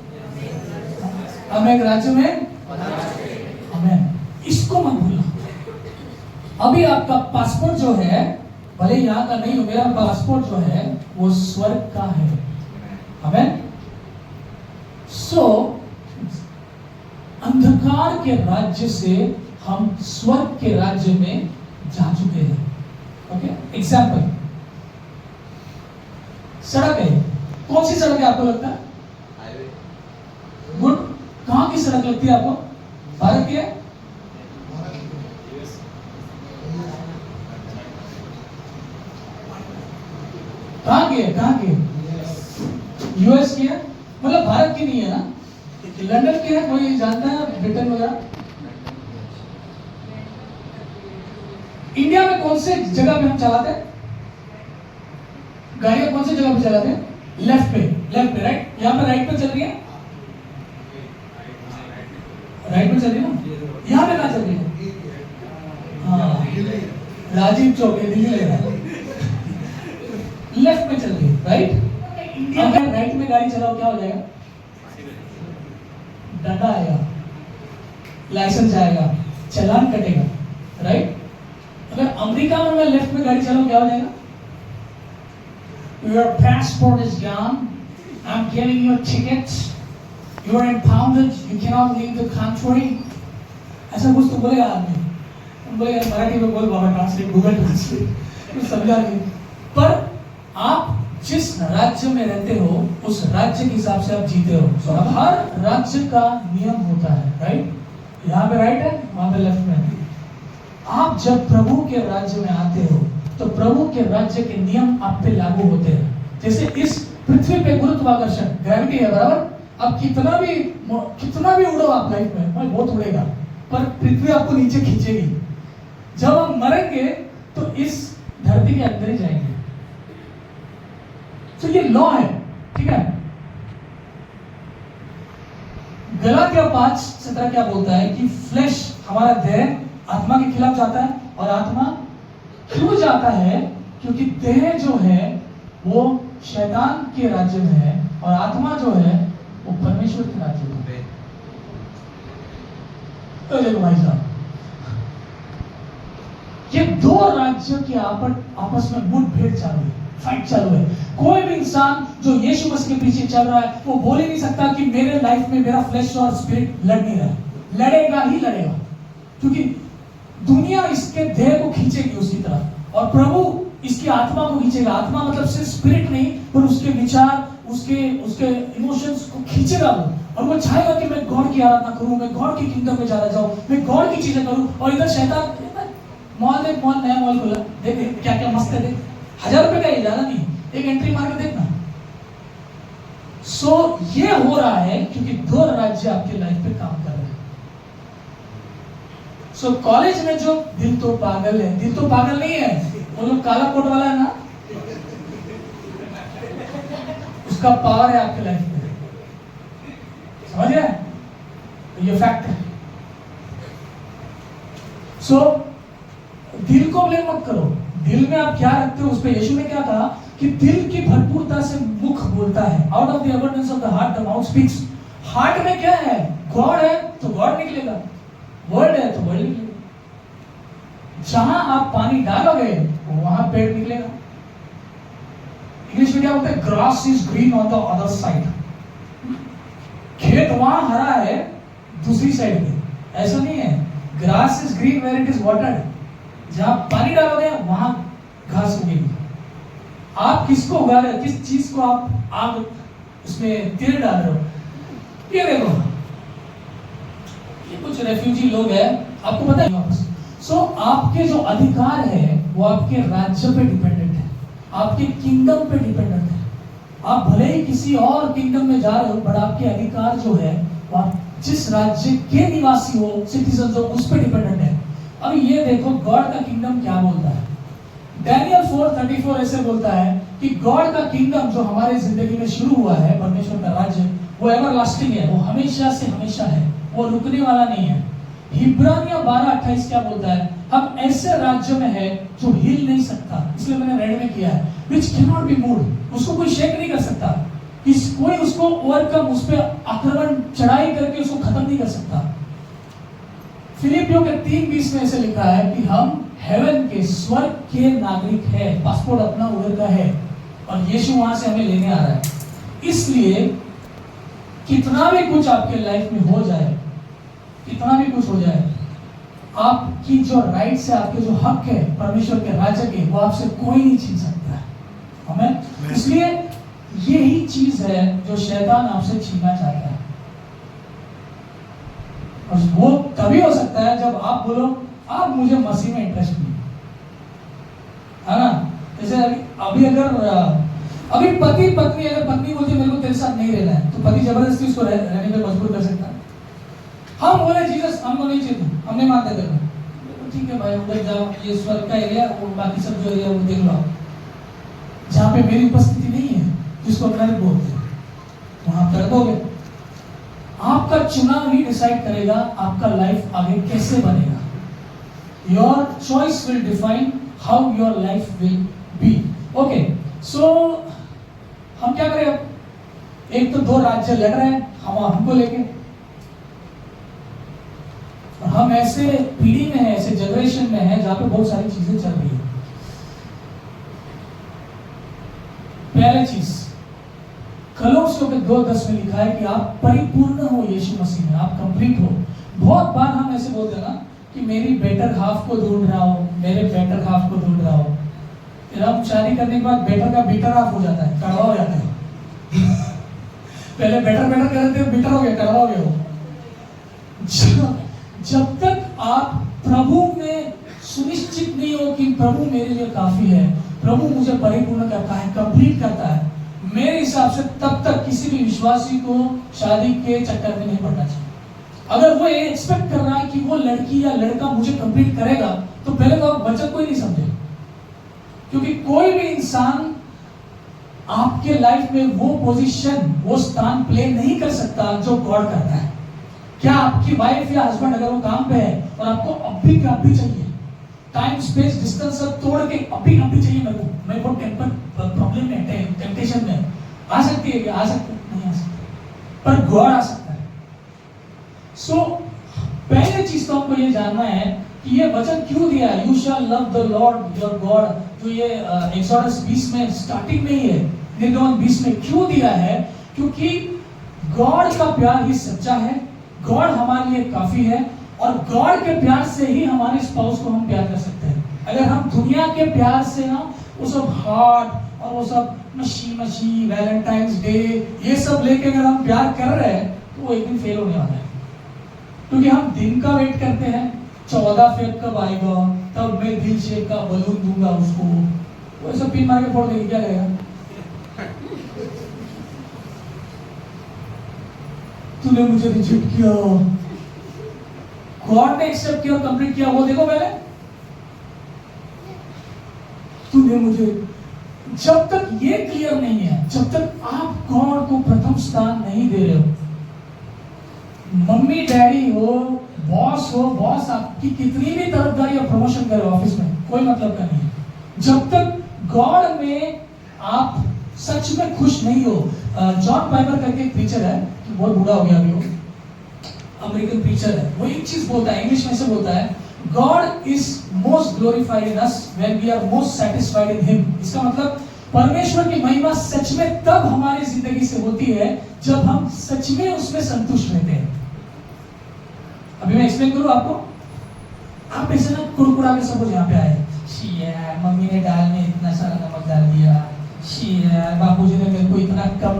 हम एक राज्य में पधार चुके हैं। हमें इसको मत भूलना। अभी आपका पासपोर्ट जो है, भले यहाँ का नहीं हो, मेरा पासपोर्ट जो है वो स्वर्ग का है। हमें अंधकार के राज्य से हम स्वर्ग के राज्य में जा चुके हैं। ओके, एग्जाम्पल, सड़क है, कौन सी सड़क है आपको लगता है? हाईवे। गुड। कहां की सड़क लगती है आपको? भारत की है? कहां की है? कहां की है? यूएस की है, मतलब भारत की नहीं है ना? लंदन की है? कोई जानता है? ब्रिटेन वगैरह? इंडिया में कौन से जगह पे हम चलाते हैं गाड़ियां? कौन सी जगह पे चलाते हैं? लेफ्ट पे, लेफ्ट पे, राइट। यहाँ पे राइट पे चल रही है, राइट पे चल रही है ना? यहाँ पे कहाँ चल रही है? हाँ, राजीव चौक है, दिल्ली ले रहा है। लेफ्ट में चल रही है, राइट। अगर राइट में गाड़ी चलाओ क्या हो जाएगा? डंडा आएगा, लाइसेंस जाएगा, चालान कटेगा, राइट। अगर अमेरिका में मैं लेफ्ट में गाड़ी चलाऊं क्या हो जाएगा? Your passport is gone. I'm giving you a ticket. You are impounded. You cannot leave the country. ऐसा कुछ तो बोलेगा आदमी, बोलेगा मराठी में बोल बाबा, ट्रांसलेट, गूगल ट्रांसलेट, कुछ समझा नहीं। पर आप जिस राज्य में रहते हो उस राज्य के हिसाब से आप जीते हो। अब हर राज्य का नियम होता है, राइट। यहाँ पे राइट है, वहां पे लेफ्ट में। आप जब प्रभु के राज्य में आते हो तो प्रभु के राज्य के नियम आप पे लागू होते हैं। जैसे इस पृथ्वी पे गुरुत्वाकर्षण, ग्रेविटी है, बराबर। अब कितना भी उड़ो आप लाइफ में, बहुत उड़ेगा, पर पृथ्वी आपको नीचे खींचेगी। जब हम मरेंगे तो इस धरती के अंदर ही जाएंगे। तो ये लॉ है, ठीक है। गलातिया 5:17 क्या बोलता है कि फ्लैश हमारा देह आत्मा के खिलाफ जाता है, और आत्मा क्यों जाता है? क्योंकि देह जो है वो शैतान के राज्य में है और आत्मा जो है वो परमेश्वर के राज्य में है। तो देखो भाई साहब, ये दो राज्यों की आपस में मुठभेड़ चालू है, फाइट चालू है। कोई भी इंसान जो यीशु मसीह के पीछे चल रहा है वो बोल ही नहीं सकता कि मेरे लाइफ में मेरा फ्लैश और स्पिरिट लड़ नहीं रहा है। लड़ेगा ही लड़ेगा, क्योंकि दुनिया इसके देह को खींचेगी उसकी तरफ और प्रभु इसकी आत्मा को खींचेगा। आत्मा मतलब सिर्फ स्पिरिट नहीं, पर उसके विचार, उसके इमोशंस को खींचेगा वो, और वो चाहेगा कि मैं गॉड की आराधना करूं, मैं गॉड की किंगडम में ज्यादा जाऊं, मैं गॉड की चीजें करूं। और इधर शैतान मॉल देख, मॉल नया मॉल खोला, देख क्या क्या मस्त है, देख 1000 रुपए का, ये ज्यादा नहीं, एक एंट्री मार के देखना। सो ये हो रहा है क्योंकि दो राज्य आपके लाइफ पे काम कर रहे हैं। सो कॉलेज में जो दिल तो पागल है, दिल तो पागल नहीं है, वो जो काला कोट वाला है ना, उसका पावर है आपके लाइफ में, समझ रहे हैं? ये फैक्ट है। सो दिल को ब्लेम मत करो, दिल में आप क्या रखते हो उस पे। यीशु ने क्या कहा कि दिल की भरपूरता से मुख बोलता है, out of the abundance of the heart the mouth speaks. Heart में क्या है? गॉड है तो गॉड निकलेगा, वर्ड है तो वर्ड निकलेगा। जहां आप पानी डालोगे वहां पेड़ निकलेगा। इंग्लिश में क्या बोलते हैं? Grass is green on the other side. खेत वहां हरा है दूसरी साइड पे, ऐसा नहीं है। Grass is green where it is watered. जहां पानी डालोगे वहां घास उगेगी। आप किसको उगा रहे हो? किस चीज को आप आग उसमें तेल डाल रहे हो? ये देखो, ये कुछ रेफ्यूजी लोग हैं, आपको पता है वापस। सो आपके जो अधिकार है वो आपके राज्य पे डिपेंडेंट है, आपके किंगडम पे डिपेंडेंट है। आप भले ही किसी और किंगडम में जा रहे हो, बट आपके अधिकार जो है वो आप जिस राज्य के निवासी हो, सिटीजन हो, उस पर डिपेंडेंट है। अब ये देखो गॉड का किंगडम क्या बोलता है। डैनियल 4:34 ऐसे बोलता है कि गॉड का किंगडम जो हमारे जिंदगी में शुरू हुआ है, परमेश्वर का राज्य, वो एवरलास्टिंग है, वो हमेशा से हमेशा है, वो रुकने वाला नहीं है। इब्रानियों 12:28 क्या बोलता है? हम ऐसे राज्य में है जो हिल नहीं सकता, इसलिए मैंने रेड में किया है, which cannot be moved, उसको कोई शेक नहीं कर सकता, कोई उसको ओवरकम, उस पर आक्रमण चढ़ाई करके उसको खत्म नहीं कर सकता। फिलिपियों के 3:20 में ऐसे लिखा है कि हम हेवन के, स्वर्ग के नागरिक है, पासपोर्ट अपना उधर का है और यीशु वहां से हमें लेने आ रहा है। इसलिए कितना भी कुछ आपके लाइफ में हो जाए, कितना भी कुछ हो जाए, आपकी जो राइट्स है, आपके जो हक है परमेश्वर के राज्य के, वो आपसे कोई नहीं छीन सकता है। हमें इसलिए यही चीज है जो शैतान आपसे छीनना चाहता है, और वो तभी हो सकता है जब आप बोलो आप मुझे मसीह में इंटरेस्ट नहीं है ना। जैसे अभी पति पत्नी, अगर पत्नी बोलती है मेरे को तेरे साथ नहीं रहना है, तो पति जबरदस्ती उसको रहने पे मजबूर कर सकता है। हम बोले जीसस हमको नहीं चाहिए, हम नहीं मानते तेरे को, ठीक है भाई उधर जाओ, ये स्वर्ग का एरिया, वो बाकी सब जो एरिया वो देख लो, जहाँ पे मेरी उपस्थिति नहीं है, जिसको नरक बोलते हैं, वहां कर दोगे। आपका चुनाव ही डिसाइड करेगा आपका लाइफ आगे कैसे बनेगा। Your choice will define how your life will be. Okay, so हम क्या करें अब? एक तो दो राज्य लड़ रहे हैं हमको लेके, और हम ऐसे पीढ़ी में है, ऐसे जनरेशन में है जहां पे बहुत सारी चीजें चल रही है। पहले चीज कलोसियों के 2:10 में लिखा है कि आप परिपूर्ण हो यीशु मसीह में, आप कंप्लीट हो। बहुत बार हम ऐसे बोलते हैं ना कि मेरी बेटर हाफ को ढूंढ रहा हो, मेरे बेटर हाफ को ढूंढ रहा हो। फिर हम शादी करने के बाद बेटर का बीटर हाफ हो जाता है, कड़वा हो जाता है। पहले बेटर कर रहे थे, बीटर हो गया, कड़वा हो गया। जब तक आप प्रभु में सुनिश्चित नहीं हो कि प्रभु मेरे लिए काफी है, प्रभु मुझे परिपूर्ण करता है, कंप्लीट करता है, मेरे हिसाब से तब तक किसी भी विश्वासी को शादी के चक्कर में नहीं पड़ना चाहिए। अगर वो ये एक्सपेक्ट कर रहा है कि वो लड़की या लड़का मुझे कंप्लीट करेगा, तो पहले तो आप वचन को ही नहीं समझे, क्योंकि कोई भी इंसान आपके लाइफ में वो पोजीशन, वो स्थान प्ले नहीं कर सकता जो गॉड करता है। क्या आपकी वाइफ या हस्बैंड अगर वो काम पे है और आपको अभी के अभी चाहिए, टाइम स्पेस डिस्टेंस सब तोड़ के अभी चाहिए मेरे को, मैं बहुत टेम्पर प्रॉब्लम में है, टेम्पटेशन में आ सकती है, आ सकती नहीं आ सकती, पर गॉड आ सकता है। सो पहले चीज तो हमको ये जानना है कि ये वचन क्यों दिया है, you shall love the Lord your God, जो ये एक्सोडस 20 में स्टार्टिंग में ही है, निर्गमन 20 में क्यों दिया है? क्योंकि गॉड का प्यार ही सच्चा है, गॉड हमारे लिए काफी है, और गॉड के प्यार से ही हमारे स्पाउस को हम प्यार कर सकते हैं। अगर हम दुनिया के प्यार से ना वो सब हार्ट और वो सब मशी वैलेंटाइंस डे ये सब लेके अगर हम प्यार कर रहे हैं तो वो एक दिन फेल होने वाला है। क्योंकि हम दिन का वेट करते हैं, 14 फेब कब आएगा, तब मैं दिल शेप का बलून दूंगा उसको, वो सब पिन मार के फोड़ देगी, क्या करेगा? तूने मुझे रिजेक्ट किया, गॉड ने एक्सेप्ट किया और कंप्लीट किया, वो देखो पहले। तूने मुझे, जब तक ये क्लियर नहीं है, जब तक आप गॉड को प्रथम स्थान नहीं दे रहे हो, मम्मी डैडी हो, बॉस आपकी कितनी भी तरफदारी और प्रमोशन करे ऑफिस में, कोई मतलब का नहीं है, जब तक गॉड में आप सच में खुश नहीं हो। जॉन पाइपर करके एक प्रीचर है, बहुत बूढ़ा हो गया अभी, वो अमेरिकन प्रीचर है, वो एक चीज बोलता है, इंग्लिश में से बोलता है, God is most glorified in us when we are most satisfied in him. इसका मतलब परमेश्वर की महिमा सच में तब हमारी जिंदगी से होती है जब हम सच में उसमें संतुष्ट रहते हैं। अभी मैं एक्सप्लेन करूं आपको, आप ऐसे ना कुड़कुड़ा के सब यहाँ पे आए, शिया मम्मी ने दाल में इतना सारा नमक डाल दिया, शिया बाबूजी ने मेरे को इतना कम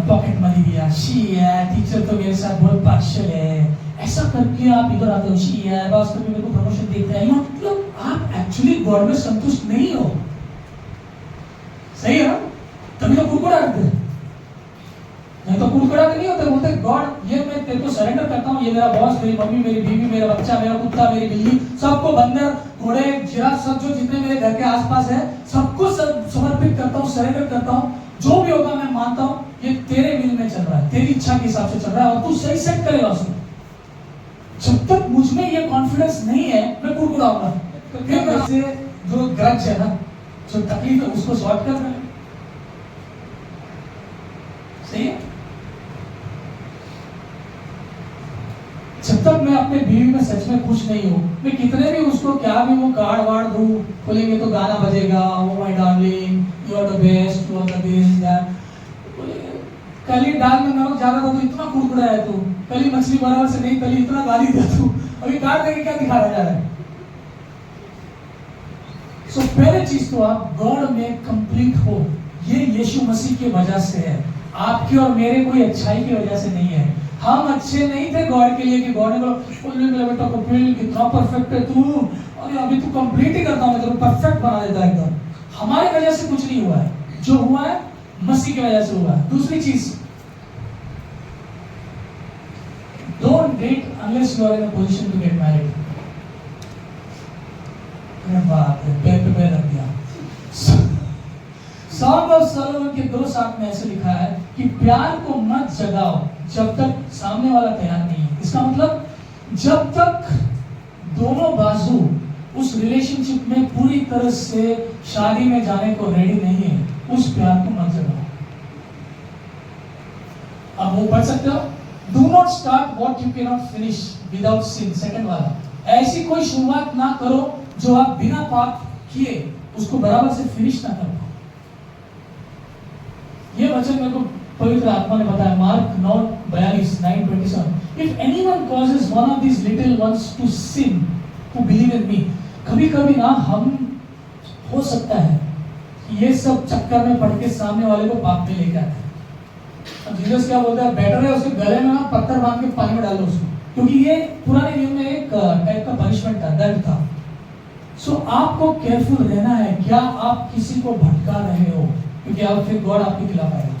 पॉकेट मनी दिया, शिया टीचर तो मेरे साथ बहुत पार्शियल है, ऐसा करके आप इधर आते हो, शिया बॉस कभी मेरे को प्रमोशन देता है, मतलब आप एक्चुअली गॉड में संतुष्ट नहीं हो। सही है ना? तभी तो कुड़कुड़ा करते हैं, नहीं तो कुड़कुड़ा के नहीं होते, बोलते गॉड ये मैं तेरे को सरेंडर करता हूँ, ये मेरा बॉस, मेरी मम्मी, मेरी बीवी, मेरा बच्चा, मेरा कुत्ता, मेरी बिल्ली, सबको, बंदर, घोड़े, जिराफ, सब जो जितने मेरे घर के आसपास है सबको समर्पित करता हूँ, सरेंडर करता हूँ, जो भी होगा मैं मानता हूँ ये तेरे विल में चल रहा है, तेरी इच्छा के हिसाब से चल रहा है और तू सही सेट करेगा उसमें। जब तक मुझ में ये कॉन्फिडेंस नहीं है मैं कुड़कुड़ाऊंगा, तो फिर मैं से जो ग्रज है ना, जो तकलीफ है उसको सॉर्ट कर रहे हैं। सही है? जब तक मैं अपने बीवी में सच में खुश नहीं हूं, मैं कितने भी उसको क्या भी वो कार्ड वार्ड दूं, बोलेंगे तो गाना बजेगा, oh my darling you are the best, you are the this that, कल ही दाल में नमक ज्यादा था तो इतना कुड़कुड़ा है तू, कल ही मछली बराबर से नहीं तली, इतना गाली दिया तू, अभी कार्ड देके क्या दिखा रहा जा रहा है? सो पहले चीज तो आप गॉड में कंप्लीट हो, ये यीशु मसीह की वजह से है, आपकी और मेरे कोई अच्छाई की वजह से नहीं है। हम अच्छे नहीं थे गॉड के लिए कि गॉड ने बोला बेटा कपिल कितना परफेक्ट है तू, और अभी तू कंप्लीट ही करता हूं मैं तेरे को परफेक्ट बना देता एकदम। हमारी वजह से कुछ नहीं हुआ है, जो हुआ है मसीह की वजह से हुआ है। दूसरी चीज, don't date unless you are in a position to get married. अरे बाप रे, पैर पे पैर रख दिया। सॉन्ग ऑफ सोलोमन के 2:7 में ऐसे लिखा है कि प्यार को मत जगाओ जब तक सामने वाला तैयार नहीं है। इसका मतलब जब तक दोनों बाजू उस रिलेशनशिप में पूरी तरह से शादी में जाने को रेडी नहीं है, उस प्यार को मत जगाओ। अब वो पढ़ सकते हो, do not start what you can not finish without sin. Second वाला, ऐसी कोई शुरुआत ना करो जो आप बिना पाप किए उसको बराबर से फिनिश ना करो। ये वचन मेरे को पवित्र आत्मा ने बताया, Mark 9:42 if anyone causes one of these little ones to sin to believe in me. कभी कभी ना हम हो सकता है कि ये सब चक्कर में पड़ के सामने वाले को पाप में लेके आते हैं। अब जीसस क्या बोलता है, बेटर है उसके गले में ना पत्थर बांध के पानी में डालो उसको, क्योंकि ये पुराने नियम में एक टाइप का पनिशमेंट था, दंड था। सो आपको केयरफुल रहना है, क्या आप किसी को भटका रहे हो, क्योंकि आप फिर गॉड आपके खिलाफ आएगा।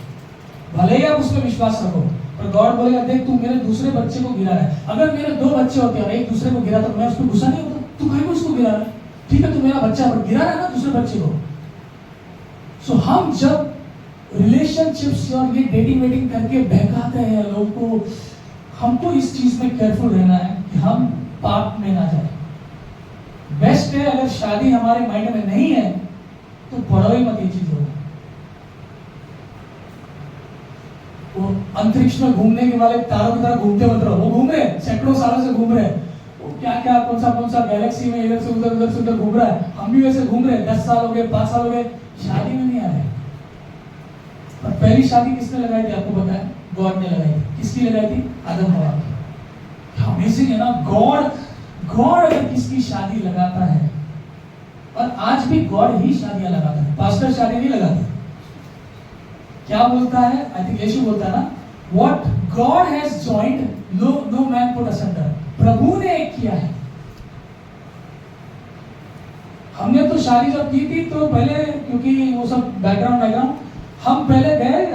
भले ही आप उसमें विश्वास रखो, पर गॉड बोलेगा देख तू मेरे दूसरे बच्चे को गिरा रहा है। अगर मेरे 2 बच्चे होते और एक दूसरे को गिरा तो मैं उस पर गुस्सा नहीं होता, तू काहे को उसको गिरा रहा है, ठीक है तू मेरा बच्चा पर गिरा रहा है ना दूसरे बच्चे को। सो हम जब रिलेशनशिप्स और ये डेटिंग वेटिंग करके बहकाते हैं लोगों को, हमको इस चीज में केयरफुल रहना है कि हम पाप में ना जाए। बेस्ट है अगर शादी हमारे माइंड में नहीं है तो पढ़ो ही मत ये चीजों। वो अंतरिक्ष में घूमने के वाले तारों की तरह घूमते मत रहो। वो घूम रहे सैकड़ों सालों से घूम रहे, वो क्या क्या कौन सा गैलेक्सी में इधर से उधर घूम रहा है। हम भी वैसे घूम रहे, 10 साल हो गए, 5 साल हो गए, शादी में नहीं आ रहे। और पहली शादी किसने लगाई थी आपको पता है? गॉड ने लगाई थी। किसकी लगाई थी? आदम हवा की। अमेजिंग है ना, गॉड अगर किसकी शादी लगाता है, और आज भी गॉड ही शादियां लगाता है, पास्टर शादी नहीं लगाते। क्या बोलता है? आई थिंक यीशु बोलता है ना, what God has joined no man put asunder. प्रभु ने एक किया है। हमने तो शादी जब की थी तो पहले, क्योंकि वो सब बैकग्राउंड हम पहले गए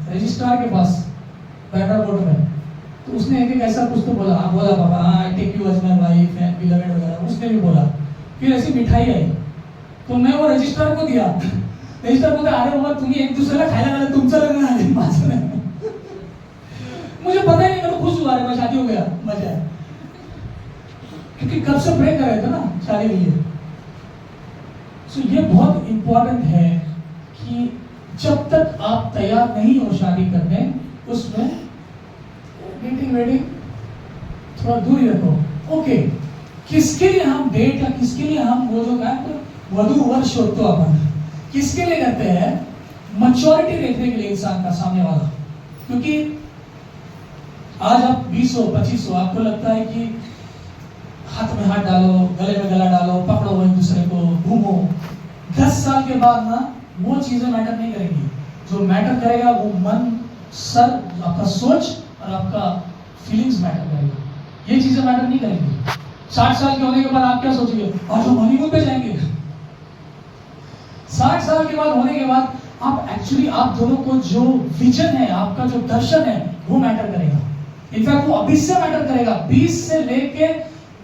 रजिस्ट्रार के पास बैटर बोर्ड में, तो उसने एक ऐसा कुछ तो बोला, बोला बाबा I take you as my wife and beloved वगैरह, उसने भी बोला। फिर ऐसी मिठाई आई तो मैं वो रजिस्ट्रार को दिया। रजिस्ट्रार बोलता अरे बाबा तुम्ही एक दूसरेला खायला घाला, तुमचं लग्न आहे माझं नाही। मुझे पता ही नहीं, मैं तो खुश हुआ, मैं शादी हो गया, मजा है। क्योंकि कब से प्रे कर रहे थे ना शादी के लिए। सो ये बहुत इंपॉर्टेंट है कि जब तक आप तैयार नहीं हो शादी करने, उसमें डेटिंग वेटिंग थोड़ा दूर ही रखो। ओके, किसके लिए हम डेट या किसके लिए हम वो जो है वधू वर शोधतो अपन, किसके लिए करते हैं? मैच्योरिटी देखने के लिए इंसान का सामने वाला। क्योंकि आज आप 20 हो 25 हो, आपको लगता है कि हाथ में हाथ डालो, गले में गला डालो, पकड़ो एक दूसरे को, घूमो। 10 साल के बाद ना वो चीजें मैटर नहीं करेंगी। जो मैटर करेगा वो मन, सर, आपका सोच और आपका फीलिंग्स मैटर करेगा। ये चीजें मैटर नहीं करेंगी। 60 साल के होने के बाद आप क्या सोचेंगे? आज हम हनीमून पे जाएंगे। 60 साल के बाद होने के बाद आप एक्चुअली आप दोनों को जो विजन है, आपका जो दर्शन है, वो मैटर करेगा। इनफैक्ट वो अभी से मैटर करेगा। 20 से लेके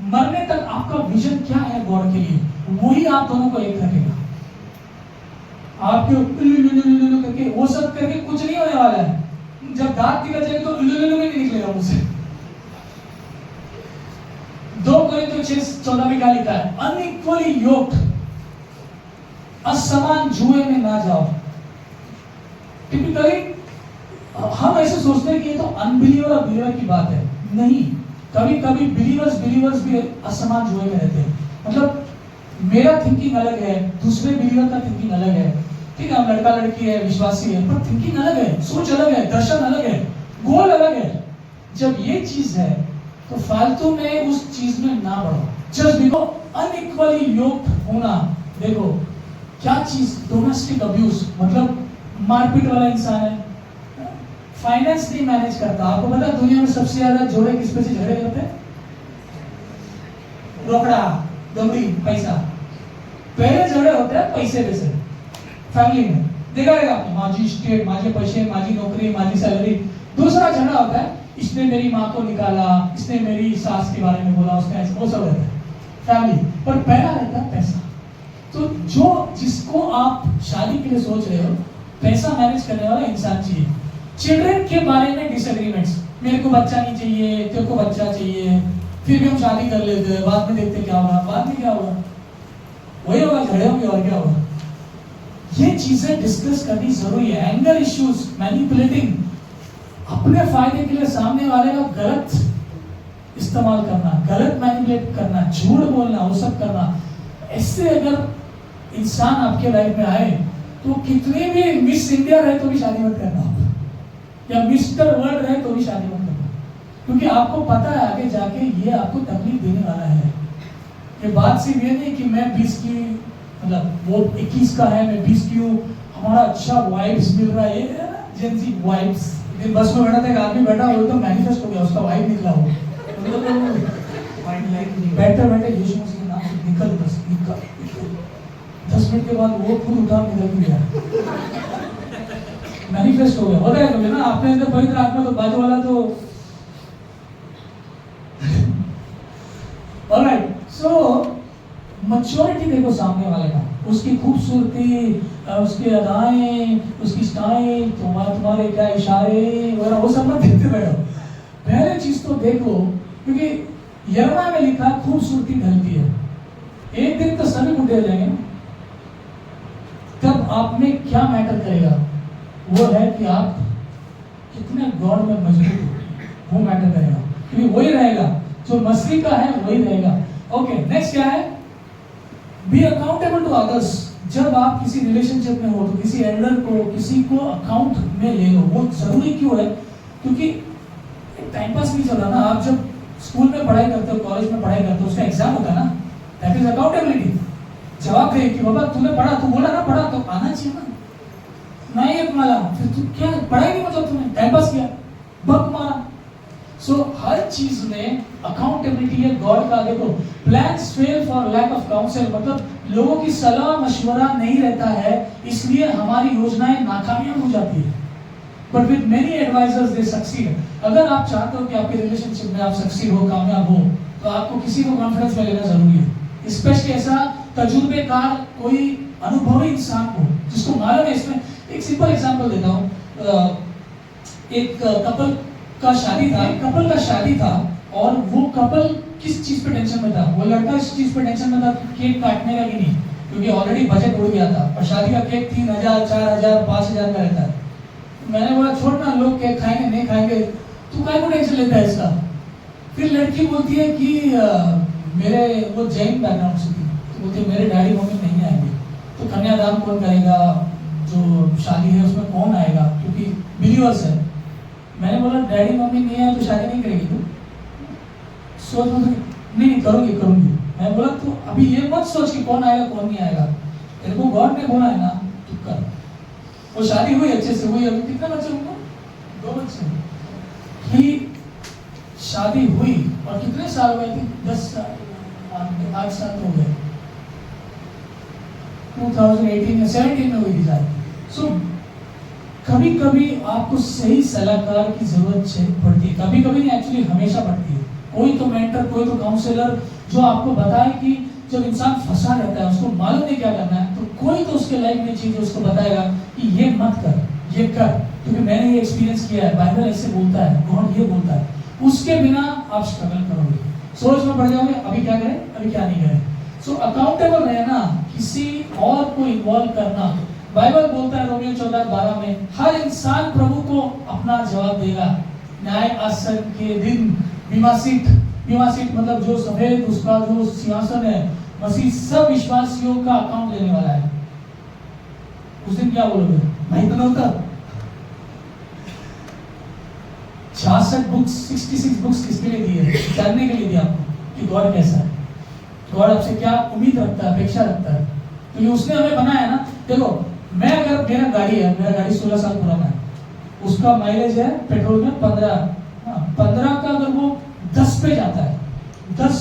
मरने तक आपका विजन क्या है गॉड के लिए, वही आप दोनों को एक रखेगा। आपके करके वो सब करके कुछ नहीं होने वाला है। जब दांत निकल जाएंगे तो में नहीं निकलेगा मुझसे। 2 कोरिन्थियों 6:14 में क्या लिखा है? अनइक्वली योक्ड, असमान जुए में ना जाओ। टिपिकली हम ऐसे सोचते हैं कि ये तो अनबिलीवर और बिलीवर की बात है। नहीं, कभी कभी बिलीवर्स भी असमान जुए में रहते हैं। मतलब मेरा थिंकिंग अलग है, दूसरे बिलीवर का थिंकिंग अलग है। ठीक है, हम लड़का लड़की है, विश्वासी है, पर थिंकिंग अलग है, सोच अलग है, दर्शन अलग है, गोल अलग है। जब ये चीज है तो फालतू में उस चीज में ना बढ़ो। जस्ट बिकॉज़ अनइक्वली योक्ड होना, देखो क्या चीज, डोमेस्टिक अब्यूज, मतलब मारपीट वाला इंसान है, फाइनेंस नहीं मैनेज करता। आपको पता है दुनिया में सबसे ज्यादा जोड़े किस पे से झगड़े करते हैं? रोकड़ा, दौड़ी, पैसा। पहले झगड़े होते हैं पैसे पे से। फैमिली में देखा रहेगा आपने, माझी स्टेट, माझे पैसे, माझी नौकरी, माझी सैलरी। दूसरा झगड़ा होता है इसने मेरी माँ को निकाला, इसने मेरी सास के बारे में बोला, उसने ऐसा, वो सब रहता है फैमिली। पर पहला रहता है पैसा। तो जो जिसको आप शादी के लिए सोच रहे हो, पैसा मैनेज करने वाला इंसान चाहिए। चिल्ड्रन के बारे में डिसएग्रीमेंट्स, मेरे को बच्चा नहीं चाहिए, तेरे को बच्चा चाहिए, फिर भी हम शादी कर लेते हैं, बाद में देखते क्या होगा। बाद में क्या होगा? वही होगा, झगड़े होंगे और क्या होगा। ये चीजें डिस्कस करनी जरूरी है। एंगर इश्यूज, मैनिपुलेटिंग, अपने फायदे के लिए सामने वाले का गलत इस्तेमाल करना, गलत मैनिपुलेट करना, झूठ बोलना, वो सब करना, ऐसे अगर इंसान आपके लाइफ में आए तो कितने भी मिस इंडिया रहे तो भी शादी मत करना, या मिस्टर वर्ल्ड रहे तो भी शादी मत करना। क्योंकि आपको पता है आगे जाके ये आपको तकलीफ देने वाला है। ये बात सिर्फ ये नहीं कि मैं 20 की, मतलब वो 21 का है, मैं 20 की हूँ, हमारा अच्छा वाइब्स मिल रहा है, ये जेंजी वाइब्स। दिन बस में बैठा था, एक आदमी बैठा, वो तो मैनिफेस्ट हो गया, उसका वाइब निकला हो, बैठे बैठे यीशु मसीह के नाम से निकल, बस निकल। 10 मिनट के बाद वो खुद उठा निकल गया, मैनिफेस्ट हो गया। होता है कभी ना, आपने अंदर पवित्र आत्मा, तो बाजू वाला तो ऑलराइट। सो मैच्योरिटी देखो सामने वाले का, उसकी खूबसूरती, उसकी अदाएं, उसकी स्टाइल, तुम्हारे क्या इशारे वगैरह, वो सब मत देखते बैठो। पहले चीज को देखो, क्योंकि यिर्मयाह में लिखा खूबसूरती ढलती है, एक दिन तो सभी बूढ़े हो जाएंगे। तब आप में क्या मैटर करेगा, वो है कि आप कितने गॉड में मजबूत हो, वो मैटर करेगा, क्योंकि वही रहेगा जो मसीह का है, वही रहेगा। ओके, नेक्स्ट क्या है? Be accountable to others. जब आप किसी रिलेशनशिप में हो तो किसी एल्डर को, किसी को अकाउंट में ले लो। वो जरूरी क्यों है? क्योंकि टाइम पास नहीं चल रहा ना। आप जब स्कूल में पढ़ाई करते हो, कॉलेज में पढ़ाई करते हो, उसका एग्जाम होता है ना, दैट इज अकाउंटेबिलिटी। जवाब दे कि बाबा तूने पढ़ा, तू बोला ना पढ़ा, तो आना चाहिए ना। नहीं है तुम्हारा, फिर तू क्या पढ़ाई नहीं, मतलब तूने टाइम पास किया, बक मारा। सो हर चीज में अकाउंटेबिलिटी है गॉड का। देखो, plans fail for lack of counsel, मतलब लोगों की सलाह मशवरा नहीं रहता है, इसलिए हमारी योजनाएं नाकामयाब हो जाती है। But with many advisers they succeed. अगर आप चाहते हो कि आपके रिलेशनशिप में आप सक्सीड हो, कामयाब हो, तो आपको किसी को कॉन्फिडेंस में लेना जरूरी है। स्पेशली ऐसा तजुर्बेकार कोई अनुभवी इंसान को, जिसको मालूम है। इसमें एक सिंपल एग्जांपल देता हूँ। एक कपल का शादी था और वो कपल किस चीज पे टेंशन में था? वो लड़का इस चीज पे टेंशन में था केक काटने का कि नहीं, क्योंकि ऑलरेडी बजट उड़ गया था और शादी का केक 3000, 4000, 5000 का रहता है। मैंने बोला छोड़ ना, लोग केक खाएंगे नहीं खाएंगे, तू काय को टेंशन लेता है इसका। फिर लड़की बोलती है कि मेरे, वो जैन बैकग्राउंड से थी, तो बोलती है मेरे डैडी मम्मी नहीं आएंगे, तो कन्यादान कौन करेगा, जो शादी है उसमें कौन आएगा, क्योंकि बिलीवर्स है। मैंने बोला डैडी मम्मी नहीं आए तो शादी नहीं करेगी तू? सोच नहीं करूंगी। मैं बोला तू अभी ये मत सोच कि कौन आएगा कौन नहीं आएगा, तेरे को गॉड ने बोला है ना, तू कर। वो शादी हुई, अच्छे से हुई। अभी कितने बच्चे उनको? 2 बच्चे ही। शादी हुई और कितने साल हुए थे? 10 साल, 8 साल हो गए। 2018 या 17 में हुई थी शादी। सो कभी कभी आपको सही सलाहकार की जरूरत पड़ती है, कभी कभी नहीं, एक्चुअली हमेशा पड़ती है। कोई तो मेंटर, कोई तो काउंसलर जो आपको बताए कि जब इंसान फंसा रहता है, उसको मालूम नहीं क्या करना है, तो कोई तो उसके लाइफ में चीज उसको बताएगा कि ये मत कर, ये कर, क्योंकि मैंने ये एक्सपीरियंस किया है, बाइबल ऐसे बोलता है, गॉड ये बोलता है। उसके बिना आप स्ट्रगल करोगे, सोच में पड़ जाओगे, अभी क्या करें, अभी क्या नहीं करें। सो अकाउंटेबल रहना, किसी और को इन्वॉल्व करना। बाइबल बोलता है रोमियो 14:12 में, हर इंसान प्रभु को अपना जवाब देगा न्याय आसन के दिन। बीमा सीट मतलब जो सफेद, उसका जो सिंहासन है, मसीह सब विश्वासियों का अकाउंट लेने वाला है। उस दिन क्या बोलोगे? नहीं तो होता। 66 बुक्स, 66 बुक्स किसके लिए दी है? जानने के लिए दिया आपको कि गॉड कैसा है, गॉड आपसे क्या उम्मीद रखता है, अपेक्षा रखता है, क्योंकि उसने हमें बनाया ना। देखो, मैं अगर मेरा गाड़ी 16 साल पुराना है, उसका माइलेज है पेट्रोल में 15 का, अगर वो 10 पे जाता है, 10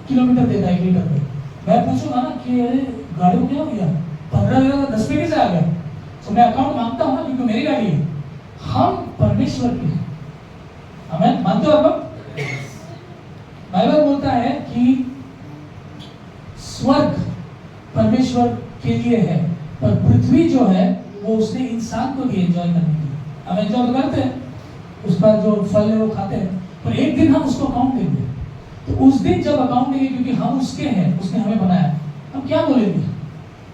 किलोमीटर देता है 1 लीटर पे, मैं पूछूंगा ना कि अरे गाड़ी को क्या हो गया, 15 10 पे कैसे आ गया? तो मैं अकाउंट मांगता हूँ ना, क्योंकि मेरी गाड़ी है। हम परमेश्वर की, हमें मानते हो आप? बाइबल बोलता है कि स्वर्ग परमेश्वर के लिए है, पर पृथ्वी जो है वो उसने इंसान को भी एंजॉय करने के लिए। हम एंजॉय तो करते हैं, उसका जो फल है वो खाते हैं, पर एक दिन हम उसको अकाउंट देंगे। तो उस दिन जब अकाउंट देंगे, क्योंकि हम उसके हैं, उसने हमें बनाया, हम क्या बोलेंगे?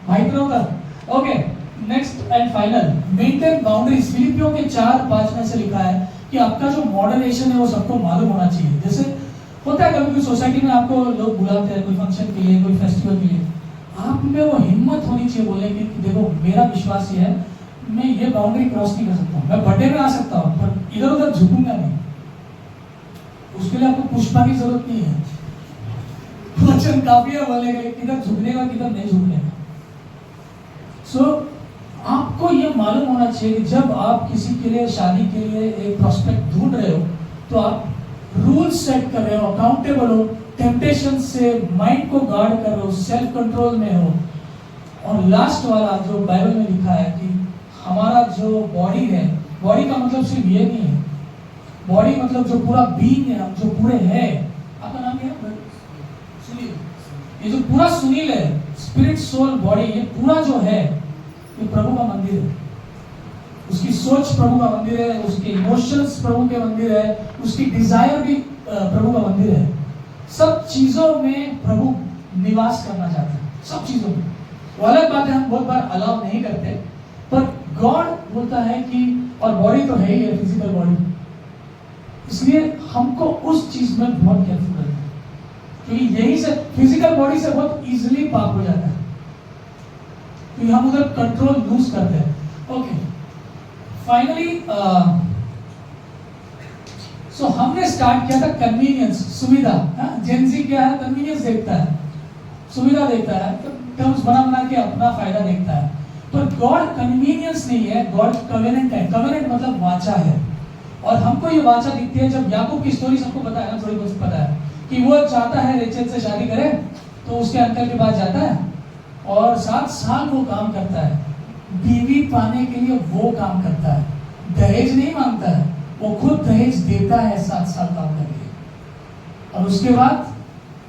भाई brother. Okay, next and final, maintain boundaries. फिलिपियों के 4:5 में से लिखा है कि आपका जो मॉडरेशन है वो सबको मालूम होना चाहिए। जैसे होता है कभी सोसाइटी में आपको लोग बुलाते हैं कोई फंक्शन के लिए, कोई फेस्टिवल के लिए, आप में वो हिम्मत होनी चाहिए बोलने की, देखो मेरा विश्वास ये है, मैं ये बाउंड्री क्रॉस नहीं कर सकता हूँ। मैं बर्थडे में आ सकता हूँ, पर इधर उधर झुकूंगा नहीं। उसके लिए आपको पुष्पा की जरूरत नहीं है, वचन काफी है बोलने के लिए किधर झुकने का, किधर नहीं झुकने का। सो आपको ये मालूम होना चाहिए कि जब आप किसी के लिए, शादी के लिए एक प्रोस्पेक्ट ढूंढ रहे हो, तो आप रूल सेट कर रहे हो, अकाउंटेबल हो, टेम्पटेशन से माइंड को गार्ड कर रहे हो, सेल्फ कंट्रोल में हो। और लास्ट वाला जो बाइबल में लिखा है कि हमारा जो बॉडी है, बॉडी का मतलब सिर्फ ये नहीं है, बॉडी मतलब जो पूरा बीइंग है, जो पूरे है। आपका नाम क्या है? सुनील। ये जो पूरा सुनील है, स्पिरिट सोल बॉडी, ये पूरा जो है ये प्रभु का मंदिर है। उसकी सोच प्रभु का मंदिर है, उसके इमोशंस प्रभु के मंदिर है, उसकी डिजायर भी प्रभु का मंदिर है, सब चीजों में प्रभु निवास करना चाहते हैं, सब चीजों में। वो अलग बात है, हम बहुत बार अलाउ नहीं करते, पर गॉड बोलता है कि, और बॉडी तो है ही है, फिजिकल बॉडी, इसलिए हमको उस चीज में बहुत केयरफुल रहना है, क्योंकि यही से फिजिकल बॉडी से बहुत इजीली पाप हो जाता है, क्योंकि हम उधर कंट्रोल लूज करते हैं। ओके, फाइनली सो हमने स्टार्ट किया था कन्वीनियंस, सुविधा। जेंजी क्या है, कन्वीनियंस देखता है, सुविधा देखता है, तो टर्म्स बना के अपना फायदा देखता है। पर गॉड कन्वीनियंस नहीं है, गॉड कवेनेंट है। कवेनेंट मतलब वाचा है, और हमको ये वाचा दिखती है जब याकूब की स्टोरी सबको पता है ना, थोड़ी बहुत पता है कि वो चाहता है रेचल से शादी करे, तो उसके अंकल के पास जाता है और 7 साल वो काम करता है, बीवी पाने के लिए वो काम करता है, दहेज नहीं मांगता है, वो खुद दहेज देता है 7 साल काम करके। और उसके बाद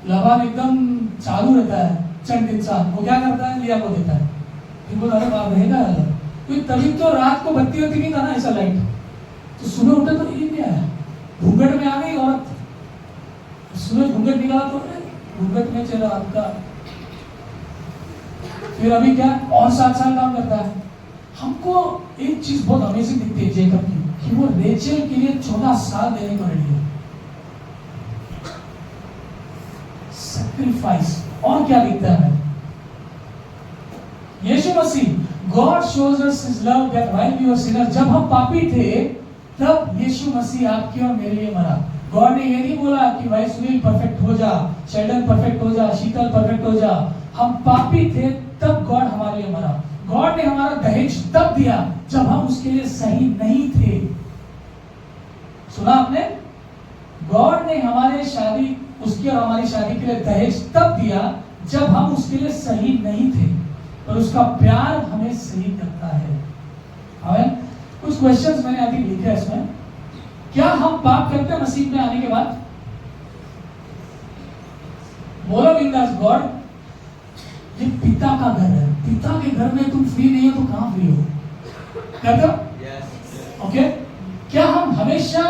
लबान एकदम चालू रहता है, चंड इंसान, वो क्या करता है, लिया को देता है, फिर बोला अरे बाप रहेगा अलग, क्योंकि तभी तो रात को बत्ती होती नहीं था ना ऐसा लाइट, तो सुबह उठे तो ये क्या है, घूंघट में आ गई औरत, सुबह घूंघट निकाला तो घूंघट में चला आपका, फिर अभी क्या और 7 साल काम करता है। हमको एक चीज बहुत अमेजिंग दिखती है जेकब की, कि वो रेचल के लिए 14 साल देने को रेडी है, सैक्रिफाइस। और क्या दिखता है यीशु मसीह, God shows us his love that while we were sinners, जब हम पापी थे तब यीशु मसीह आपके और मेरे लिए मरा। गॉड ने ये नहीं बोला कि भाई सुनील परफेक्ट हो जा, शेल्डन परफेक्ट हो जा, शीतल परफेक्ट हो जा, हम पापी थे तब गॉड हमारे लिए मरा। गॉड ने हमारा दहेज तब दिया जब हम उसके लिए सही नहीं थे। सुना आपने, गॉड ने हमारे शादी, उसकी और हमारी शादी के लिए दहेज तब दिया जब हम उसके लिए सही नहीं थे, और उसका प्यार हमें सही करता है। आमीन। कुछ क्वेश्चंस मैंने अभी लिखे हैं इसमें, क्या हम पाप करते हैं मसीह में आने के बाद? बोलो बिंदास, गॉड ये पिता का घर है, पिता के घर में तुम फ्री नहीं हो तो कहां फ्री हो? करते हो? ओके, क्या हम हमेशा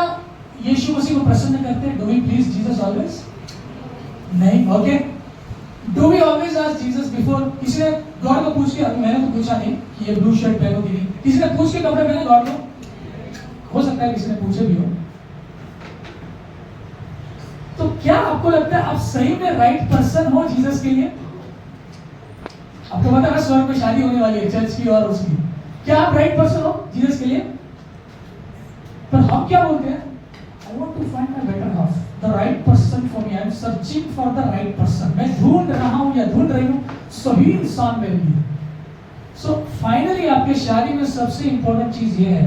यीशु मसीह को प्रसन्न करते हैं? Do we please Jesus always? नहीं। Okay, do we always ask Jesus before? किसी ने गॉड को पूछ के, अभी मैंने तो पूछा नहीं कि ये ब्लू शर्ट पहनो कि नहीं, किसी ने पूछ के कपड़े पहने गॉड को? हो सकता है किसी ने पूछे भी हो। तो क्या आपको लगता है आप सही में राइट पर्सन हो जीसस के लिए? आपको पता है स्वर्ग में शादी होने वाली है चर्च की और उसकी, क्या आप राइट पर्सन हो जीसस के लिए? पर हम क्या बोलते हैं, I want to find my better half, the right person for me, I am searching for the right person, मैं ढूंढ रहा हूं या ढूंढ रही हूं सही इंसान मेरे लिए। सो फाइनली आपके शादी में सबसे इंपॉर्टेंट चीज ये है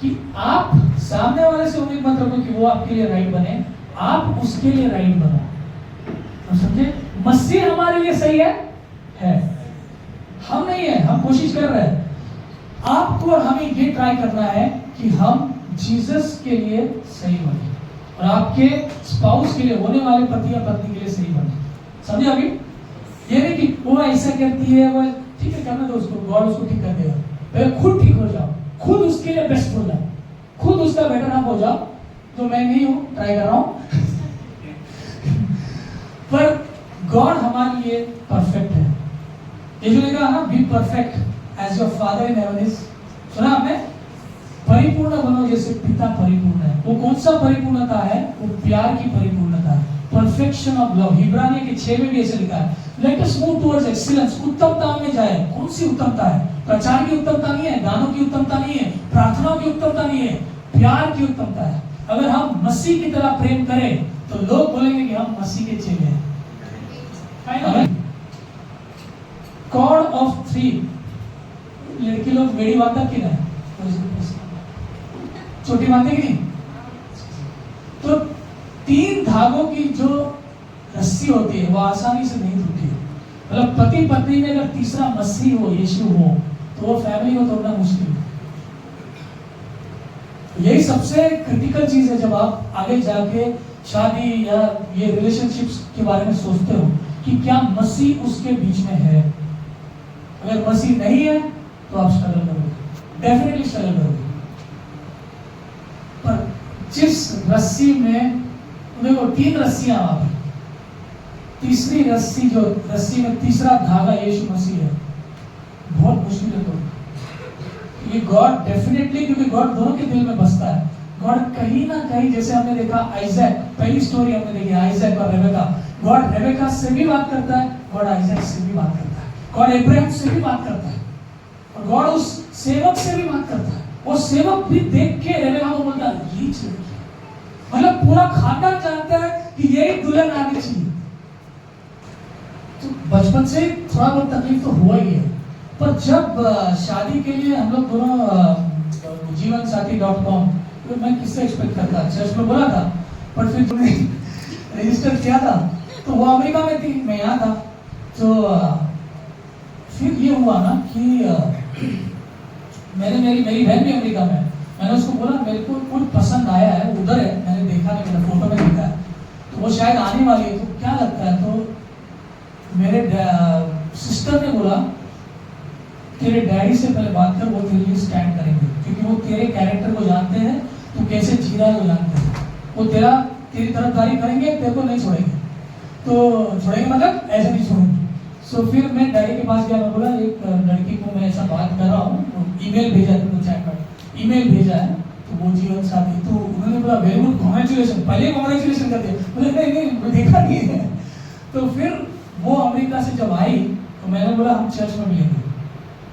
कि आप सामने वाले से उम्मीद मत रखो कि वो आपके लिए राइट बने, आप उसके लिए राइट बनो। समझे? मसीह हमारे लिए सही है, हम नहीं है, हम कोशिश कर रहे हैं। आपको और हमें ये ट्राई करना है कि हम जीसस के लिए सही बने, और आपके स्पाउस के लिए, होने वाले पति या पत्नी के लिए सही बने। समझे? अभी ये नहीं कि वो ऐसा करती है, वो ठीक है करना दो उसको, गॉड उसको ठीक कर देगा, पहले खुद ठीक हो जाओ, खुद उसके लिए बेस्ट हो जाओ, खुद उसका बेटर आप हो जाओ, जो मैं नहीं हूं, ट्राई कर रहा हूं पर गॉड हमारे लिए परफेक्ट है। यीशु ने कहा ना, be perfect as your father in heaven is. सुना आपने? परिपूर्ण बनो जैसे पिता परिपूर्ण है। वो कौन सा परिपूर्णता है? वो प्यार की परिपूर्णता है, परफेक्शन ऑफ लव। इब्रानियों के 6 में भी ऐसे लिखा है, let us move towards excellence, उत्तमता में जाए। कौन सी उत्तमता है? प्रचार की उत्तमता नहीं है, गानों की उत्तमता नहीं है, प्रार्थनाओं की उत्तमता नहीं है, प्यार की उत्तमता है। अगर हम मसीह की तरह प्रेम करें तो लोग बोलेंगे कि हम मसीह के चेले हैं। कॉर्ड ऑफ 3, लड़की लोग मेरी बात की ना छोटी बातें की नहीं, तो 3 धागों की जो रस्सी होती है वो आसानी से नहीं टूटती है। मतलब पति पत्नी में अगर तीसरा मसीह हो, यीशु हो, तो वो फैमिली को तोड़ना मुश्किल है। यही सबसे क्रिटिकल चीज है जब आप आगे जाके शादी या ये रिलेशनशिप्स के बारे में सोचते हो कि क्या मसीह उसके बीच में है। अगर मसीह नहीं है तो आप स्ट्रगल करोगे, डेफिनेटली स्ट्रगल करोगे। पर जिस रस्सी में देखो 3 रस्सियां वहां पर, तीसरी रस्सी जो रस्सी में तीसरा धागा यीशु मसीह है, बहुत मुश्किल है। तो ये गॉड डेफिनेटली, क्योंकि गॉड दोनों के दिल में बसता है। गॉड कहीं ना कहीं, जैसे हमने देखा आइजैक, पहली स्टोरी हमने देखी आइजैक और रेबेका, गॉड रेबेका से भी बात करता है, गॉड आइजैक से भी बात करता है, गॉड अब्राहम से भी बात करता है, और गॉड उस सेवक से भी बात करता है। वो सेवक भी देख के रेबेका को बोलता है ये लड़की, मतलब पूरा खानदान जानता है कि यही दुल्हन आनी चाहिए। तो बचपन से थोड़ा बहुत तकलीफ तो हुआ ही है, पर जब शादी के लिए हम लोग दोनों जीवन साथी .com, तो मैं किससे एक्सपेक्ट करता, चर्च में बोला था, पर फिर तुमने रजिस्टर किया था तो वो अमेरिका में थी, मैं यहाँ था। तो फिर ये हुआ ना कि मेरी बहन भी अमेरिका में, मैंने उसको बोला मेरे को कोई पसंद आया है, उधर है, मैंने देखा नहीं, मैंने फोटो में देखा है, तो वो शायद आने वाली है, तो क्या लगता है। तो मेरे सिस्टर ने बोला तेरे डैडी से पहले बात कर, वो तेरे लिए स्टैंड करेंगे, क्योंकि वो तेरे कैरेक्टर को जानते हैं, तू कैसे जी रहा है वो जानते हैं, वो तेरी तरफदारी करेंगे, तेरे को नहीं छोड़ेंगे। तो छोड़ेंगे मतलब ऐसे नहीं छोड़ेंगे। सो फिर मैं डैडी के पास गया, मैं बोला एक लड़की को मैं ऐसा बात कर रहा हूँ, ईमेल भेजा था, तो चैट पर ईमेल भेजा है, तो वो जीवन साथी, तो उन्होंने बोला वेरी गुड, कांग्रेचुलेशन, पहले कांग्रेचुलेशन कर दिया, बोले नहीं देखा नहीं है। तो फिर वो अमेरिका से जब आई तो मैंने बोला हम चर्च में मिलेंगे।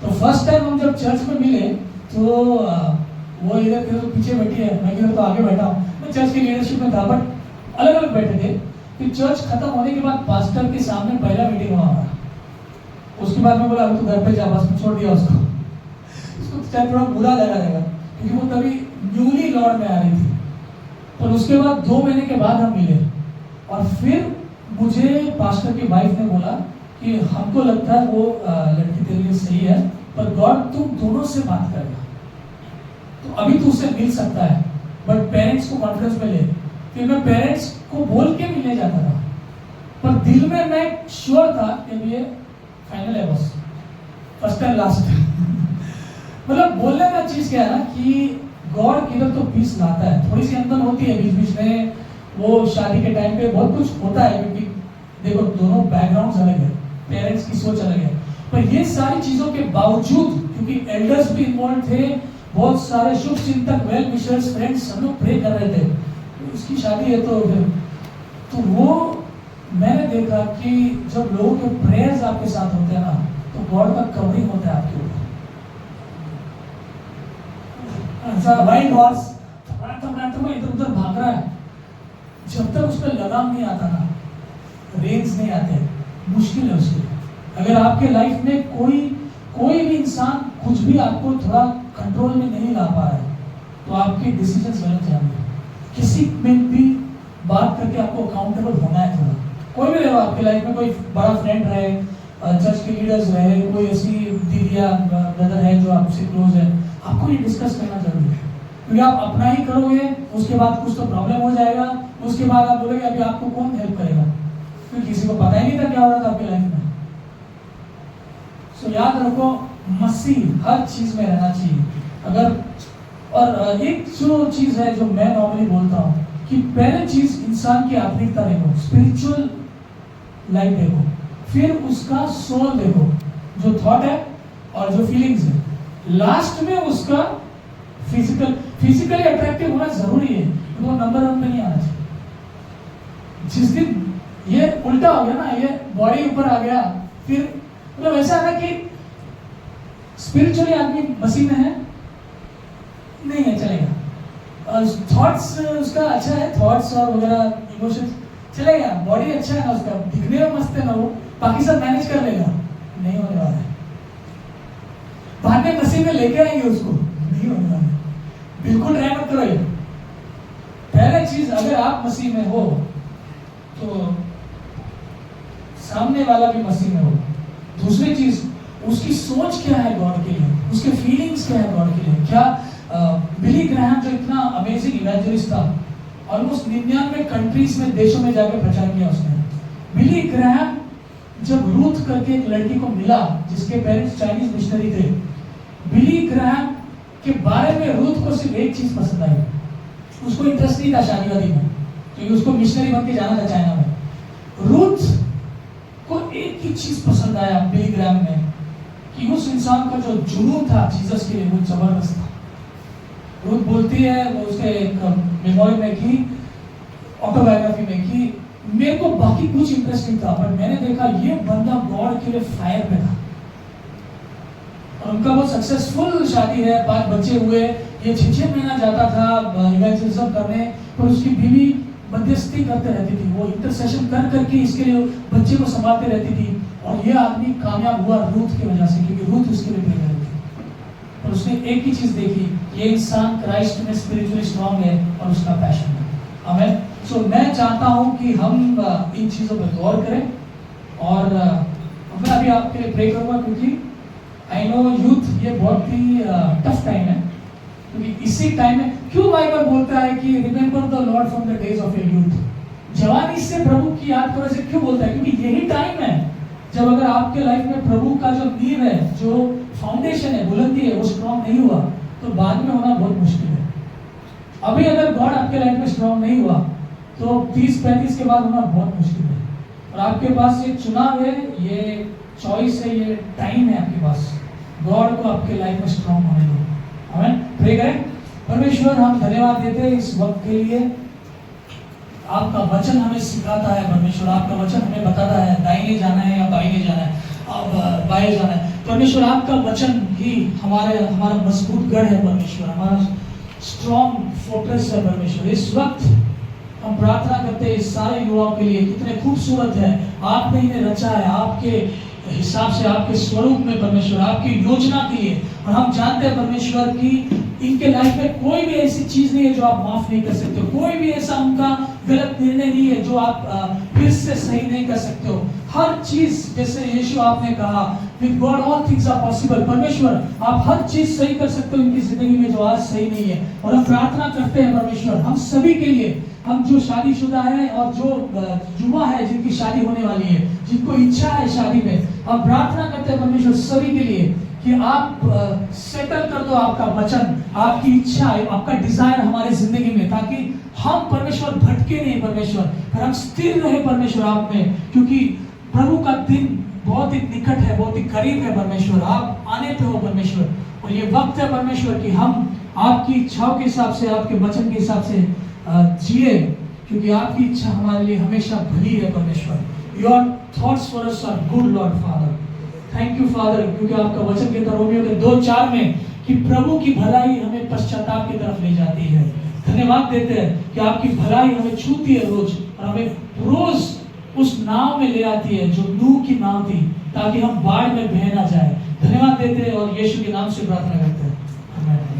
तो फर्स्ट टाइम हम जब चर्च में मिले तो वो इधर पीछे बैठी है, मैं इधर तो आगे बैठा हूँ, मैं चर्च की लीडरशिप में था, बट अलग अलग बैठे थे। फिर चर्च खत्म होने के बाद पास्टर के सामने पहला मीटिंग हुआ हमारा। उसके बाद मैं बोला अब तो घर पे जा, बस में छोड़ दिया उसको चाहे थोड़ा बुरा लगा रहेगा, क्योंकि वो तभी न्यूली लॉर्ड में आ रही थी। पर उसके बाद 2 महीने के बाद हम मिले, और फिर मुझे पास्टर की वाइफ ने बोला कि हमको लगता है वो लड़की तेरे लिए सही है, पर गॉड तुम दोनों से बात करेगा, तो अभी तू उससे मिल सकता है, बट पेरेंट्स को कॉन्फ्रेंस में ले। फिर मैं पेरेंट्स को बोल के मिलने जाता था, पर दिल में मैं श्योर था कि ये फाइनल है, बस फर्स्ट एंड लास्ट। मतलब बोलने का चीज क्या है ना कि गॉड किधर तो पीस लाता है, थोड़ी सी अनबन होती है बीच बीच में, वो शादी के टाइम पे बहुत कुछ होता है, क्योंकि देखो दोनों बैकग्राउंड्स अलग है, पेरेंट्स की सोच अलग है, पर ये सारी चीजों के बावजूद, क्योंकि एल्डर्स भी इन्वॉल्व थे, बहुत सारे शुभ चिंतक, वेल विशर्स, फ्रेंड्स, सब लोग प्रे कर रहे थे, उसकी शादी है। तो वो मैंने देखा कि जब लोगों के प्रेयर्स आपके साथ होते हैं ना, तो गॉड का कवरिंग होता है आपके ऊपर। वाइल्ड हॉर्स इधर उधर भाग रहा है, जब तक उस पर लगाम नहीं आता ना, रेंज नहीं आते, मुश्किल है उसके। अगर आपके लाइफ में कोई भी इंसान कुछ भी आपको थोड़ा कंट्रोल में नहीं ला पा रहा है, तो आपके डिसीजंस गलत जाएंगे। किसी में भी बात करके आपको अकाउंटेबल होना है थोड़ा। कोई भी रहे आपके लाइफ में, कोई बड़ा फ्रेंड रहे, चर्च के लीडर्स रहे, कोई ऐसी दीदी या ब्रदर है जो आपसे क्लोज है, आपको ये डिस्कस करना जरूरी है, क्योंकि आप अपना ही करोगे, उसके बाद कुछ तो प्रॉब्लम हो जाएगा, उसके बाद आप बोलोगे अभी आपको कौन हेल्प करेगा, क्योंकि किसी को पता ही नहीं था क्या हो रहा था आपकी लाइफ में। सो याद रखो, मसीह हर चीज में रहना चाहिए। अगर और एक जो चीज है जो मैं नॉर्मली बोलता हूँ कि पहले चीज इंसान की आत्मिकता देखो, स्पिरिचुअल लाइफ देखो, फिर उसका सोल देखो, जो थॉट है और जो फीलिंग्स है, लास्ट में उसका फिजिकली अट्रैक्टिव होना जरूरी है, तो वो नंबर 1 पे नहीं आना चाहिए। जिस दिन ये उल्टा हो गया ना, ये बॉडी ऊपर आ गया, फिर मतलब ऐसा है कि स्पिरिचुअली आदमी मसीह में है नहीं है, चलेगा, थॉट्स उसका अच्छा है, थॉट्स और वगैरह इमोशंस चलेगा, बॉडी अच्छा है ना उसका, दिखने में मस्त है ना, वो बाकी सब मैनेज कर लेगा, नहीं होने वाला है। बाद में मसीह में लेके आएंगे उसको, नहीं होने वाला है, बिल्कुल ट्राई मत करो। पहले चीज, अगर आप मसीह में हो तो सामने वाला भी मसीह में हो। दूसरी चीज, उसकी सोच क्या है गॉड के लिए, उसके फीलिंग्स क्या है गॉड के लिए। क्या बिली ग्राहम जो इतना अमेजिंग इवेंजलिस्ट था, ऑलमोस्ट 99 कंट्रीज में, देशों में जाकर प्रचार किया उसने। बिली ग्राहम जब रूथ करके एक लड़की को मिला जिसके पेरेंट्स चाइनीज मिशनरी थे, बिली ग्राहम के बारे में रूथ को सिर्फ एक चीज पसंद आई, उसको इंटरेस्ट नहीं था शादी वादी में, क्योंकि उसको मिशनरी बन के जाना था चाइना में। रूथ को एक ही चीज पसंद आया बिली ग्राहम में, कि उस इंसान का जो जुनून था जीसस के लिए वो जबरदस्त था। रूथ बोलती है, वो उसके एक मेमोरी में की, ऑटोबायोग्राफी में की, मेरे को बाकी कुछ इंटरेस्टिंग था, बट मैंने देखा ये बंदा गॉड के लिए फायर पे था। और उनका बहुत सक्सेसफुल शादी है, 5 बच्चे हुए। ये 6 महीना जाता था इवेंजलिज्म करने, पर उसकी बीवी मध्यस्थी करते रहती थी, वो इंटरसेशन कर करके इसके लिए बच्चे को संभालते रहती थी। और ये आदमी कामयाब हुआ रूथ की वजह से, क्योंकि रूथ उसके लिए प्रे कर रही थी। और उसने एक ही चीज देखी, ये इंसान क्राइस्ट में स्पिरिचुअली स्ट्रांग है और उसका पैशन है। आमीन। सो मैं चाहता हूं कि हम इन चीजों पर गौर करें। और मैं अभी आपके लिए प्रे करूंगा, क्योंकि आई नो यूथ ये बहुत ही टफ टाइम है, क्योंकि इसी टाइम में क्यों बाइबल बोलता है कि remember the Lord from the days of your youth, जवानी से प्रभु की याद करो, से क्यों बोलता है? क्योंकि यही टाइम है जब अगर आपके लाइफ में प्रभु का जो नींव है, जो फाउंडेशन है, बुलंदी है, वो स्ट्रांग नहीं हुआ तो बाद में होना बहुत मुश्किल है। अभी अगर गॉड आपके लाइफ में स्ट्रांग नहीं हुआ तो 30-35 के बाद होना बहुत मुश्किल है। और आपके पास ये चुनाव है, ये चॉइस है, ये टाइम है आपके पास, गॉड को आपके लाइफ में स्ट्रांग होने दो। आमीन। प्रे करें। परमेश्वर, हम धन्यवाद देते हैं इस वक्त के लिए। आपका वचन हमें सिखाता है परमेश्वर, आपका वचन हमें बताता है दाहिने जाना है या बाईने जाना है, अब बाएं जाना है। परमेश्वर, आपका वचन ही हमारा मजबूत गढ़ है परमेश्वर, हमारा स्ट्रॉन्ग फोर्ट्रेस है परमेश्वर। इस वक्त हम प्रार्थना करते हैं इस सारे युवाओं के लिए, कितने खूबसूरत है, आपने इन्हें रचा है आपके हिसाब से, आपके स्वरूप में परमेश्वर, आपकी योजना के लिए। और हम जानते हैं परमेश्वर की इनके लाइफ में कोई भी ऐसी चीज नहीं है जो आप माफ नहीं कर सकते हो, कोई भी ऐसा उनका गलत निर्णय नहीं है जो आप फिर से सही नहीं कर सकते हो। हर चीज, जैसे यीशु आपने कहा, with God all things are possible. परमेश्वर, आप हर चीज सही कर सकते हो इनकी जिंदगी में जो आज सही नहीं है। और हम प्रार्थना करते हैं परमेश्वर हम सभी के लिए, हम जो शादीशुदा है और जो युवा है जिनकी शादी होने वाली है, जिनको इच्छा है शादी में, हम प्रार्थना करते हैं परमेश्वर सभी के लिए कि आप सेटल कर दो आपका वचन, आपकी इच्छा, आपका डिजायर हमारे जिंदगी में, ताकि हम परमेश्वर भटके नहीं परमेश्वर, पर हम स्थिर रहे परमेश्वर आप में, क्योंकि प्रभु का दिन बहुत ही निकट है, बहुत ही करीब है परमेश्वर, आप आने पे हो परमेश्वर। और ये वक्त है परमेश्वर कि हम आपकी इच्छाओं के हिसाब से, आपके वचन के हिसाब से जिए, क्योंकि आपकी इच्छा हमारे लिए हमेशा भली है परमेश्वर। Your thoughts for us are good Lord father. Thank you father, क्योंकि आपका वचन कहता है रोमियो के 2:4 में कि प्रभु की भलाई हमें पश्चाताप की तरफ ले जाती है। धन्यवाद देते हैं कि आपकी भलाई हमें छूती है रोज, और हमें रोज उस नाव में ले आती है जो नूह की नाव थी, ताकि हम बाढ़ में बह ना जाए। धन्यवाद देते हैं और यीशु के नाम से प्रार्थना करते हैं। आमीन।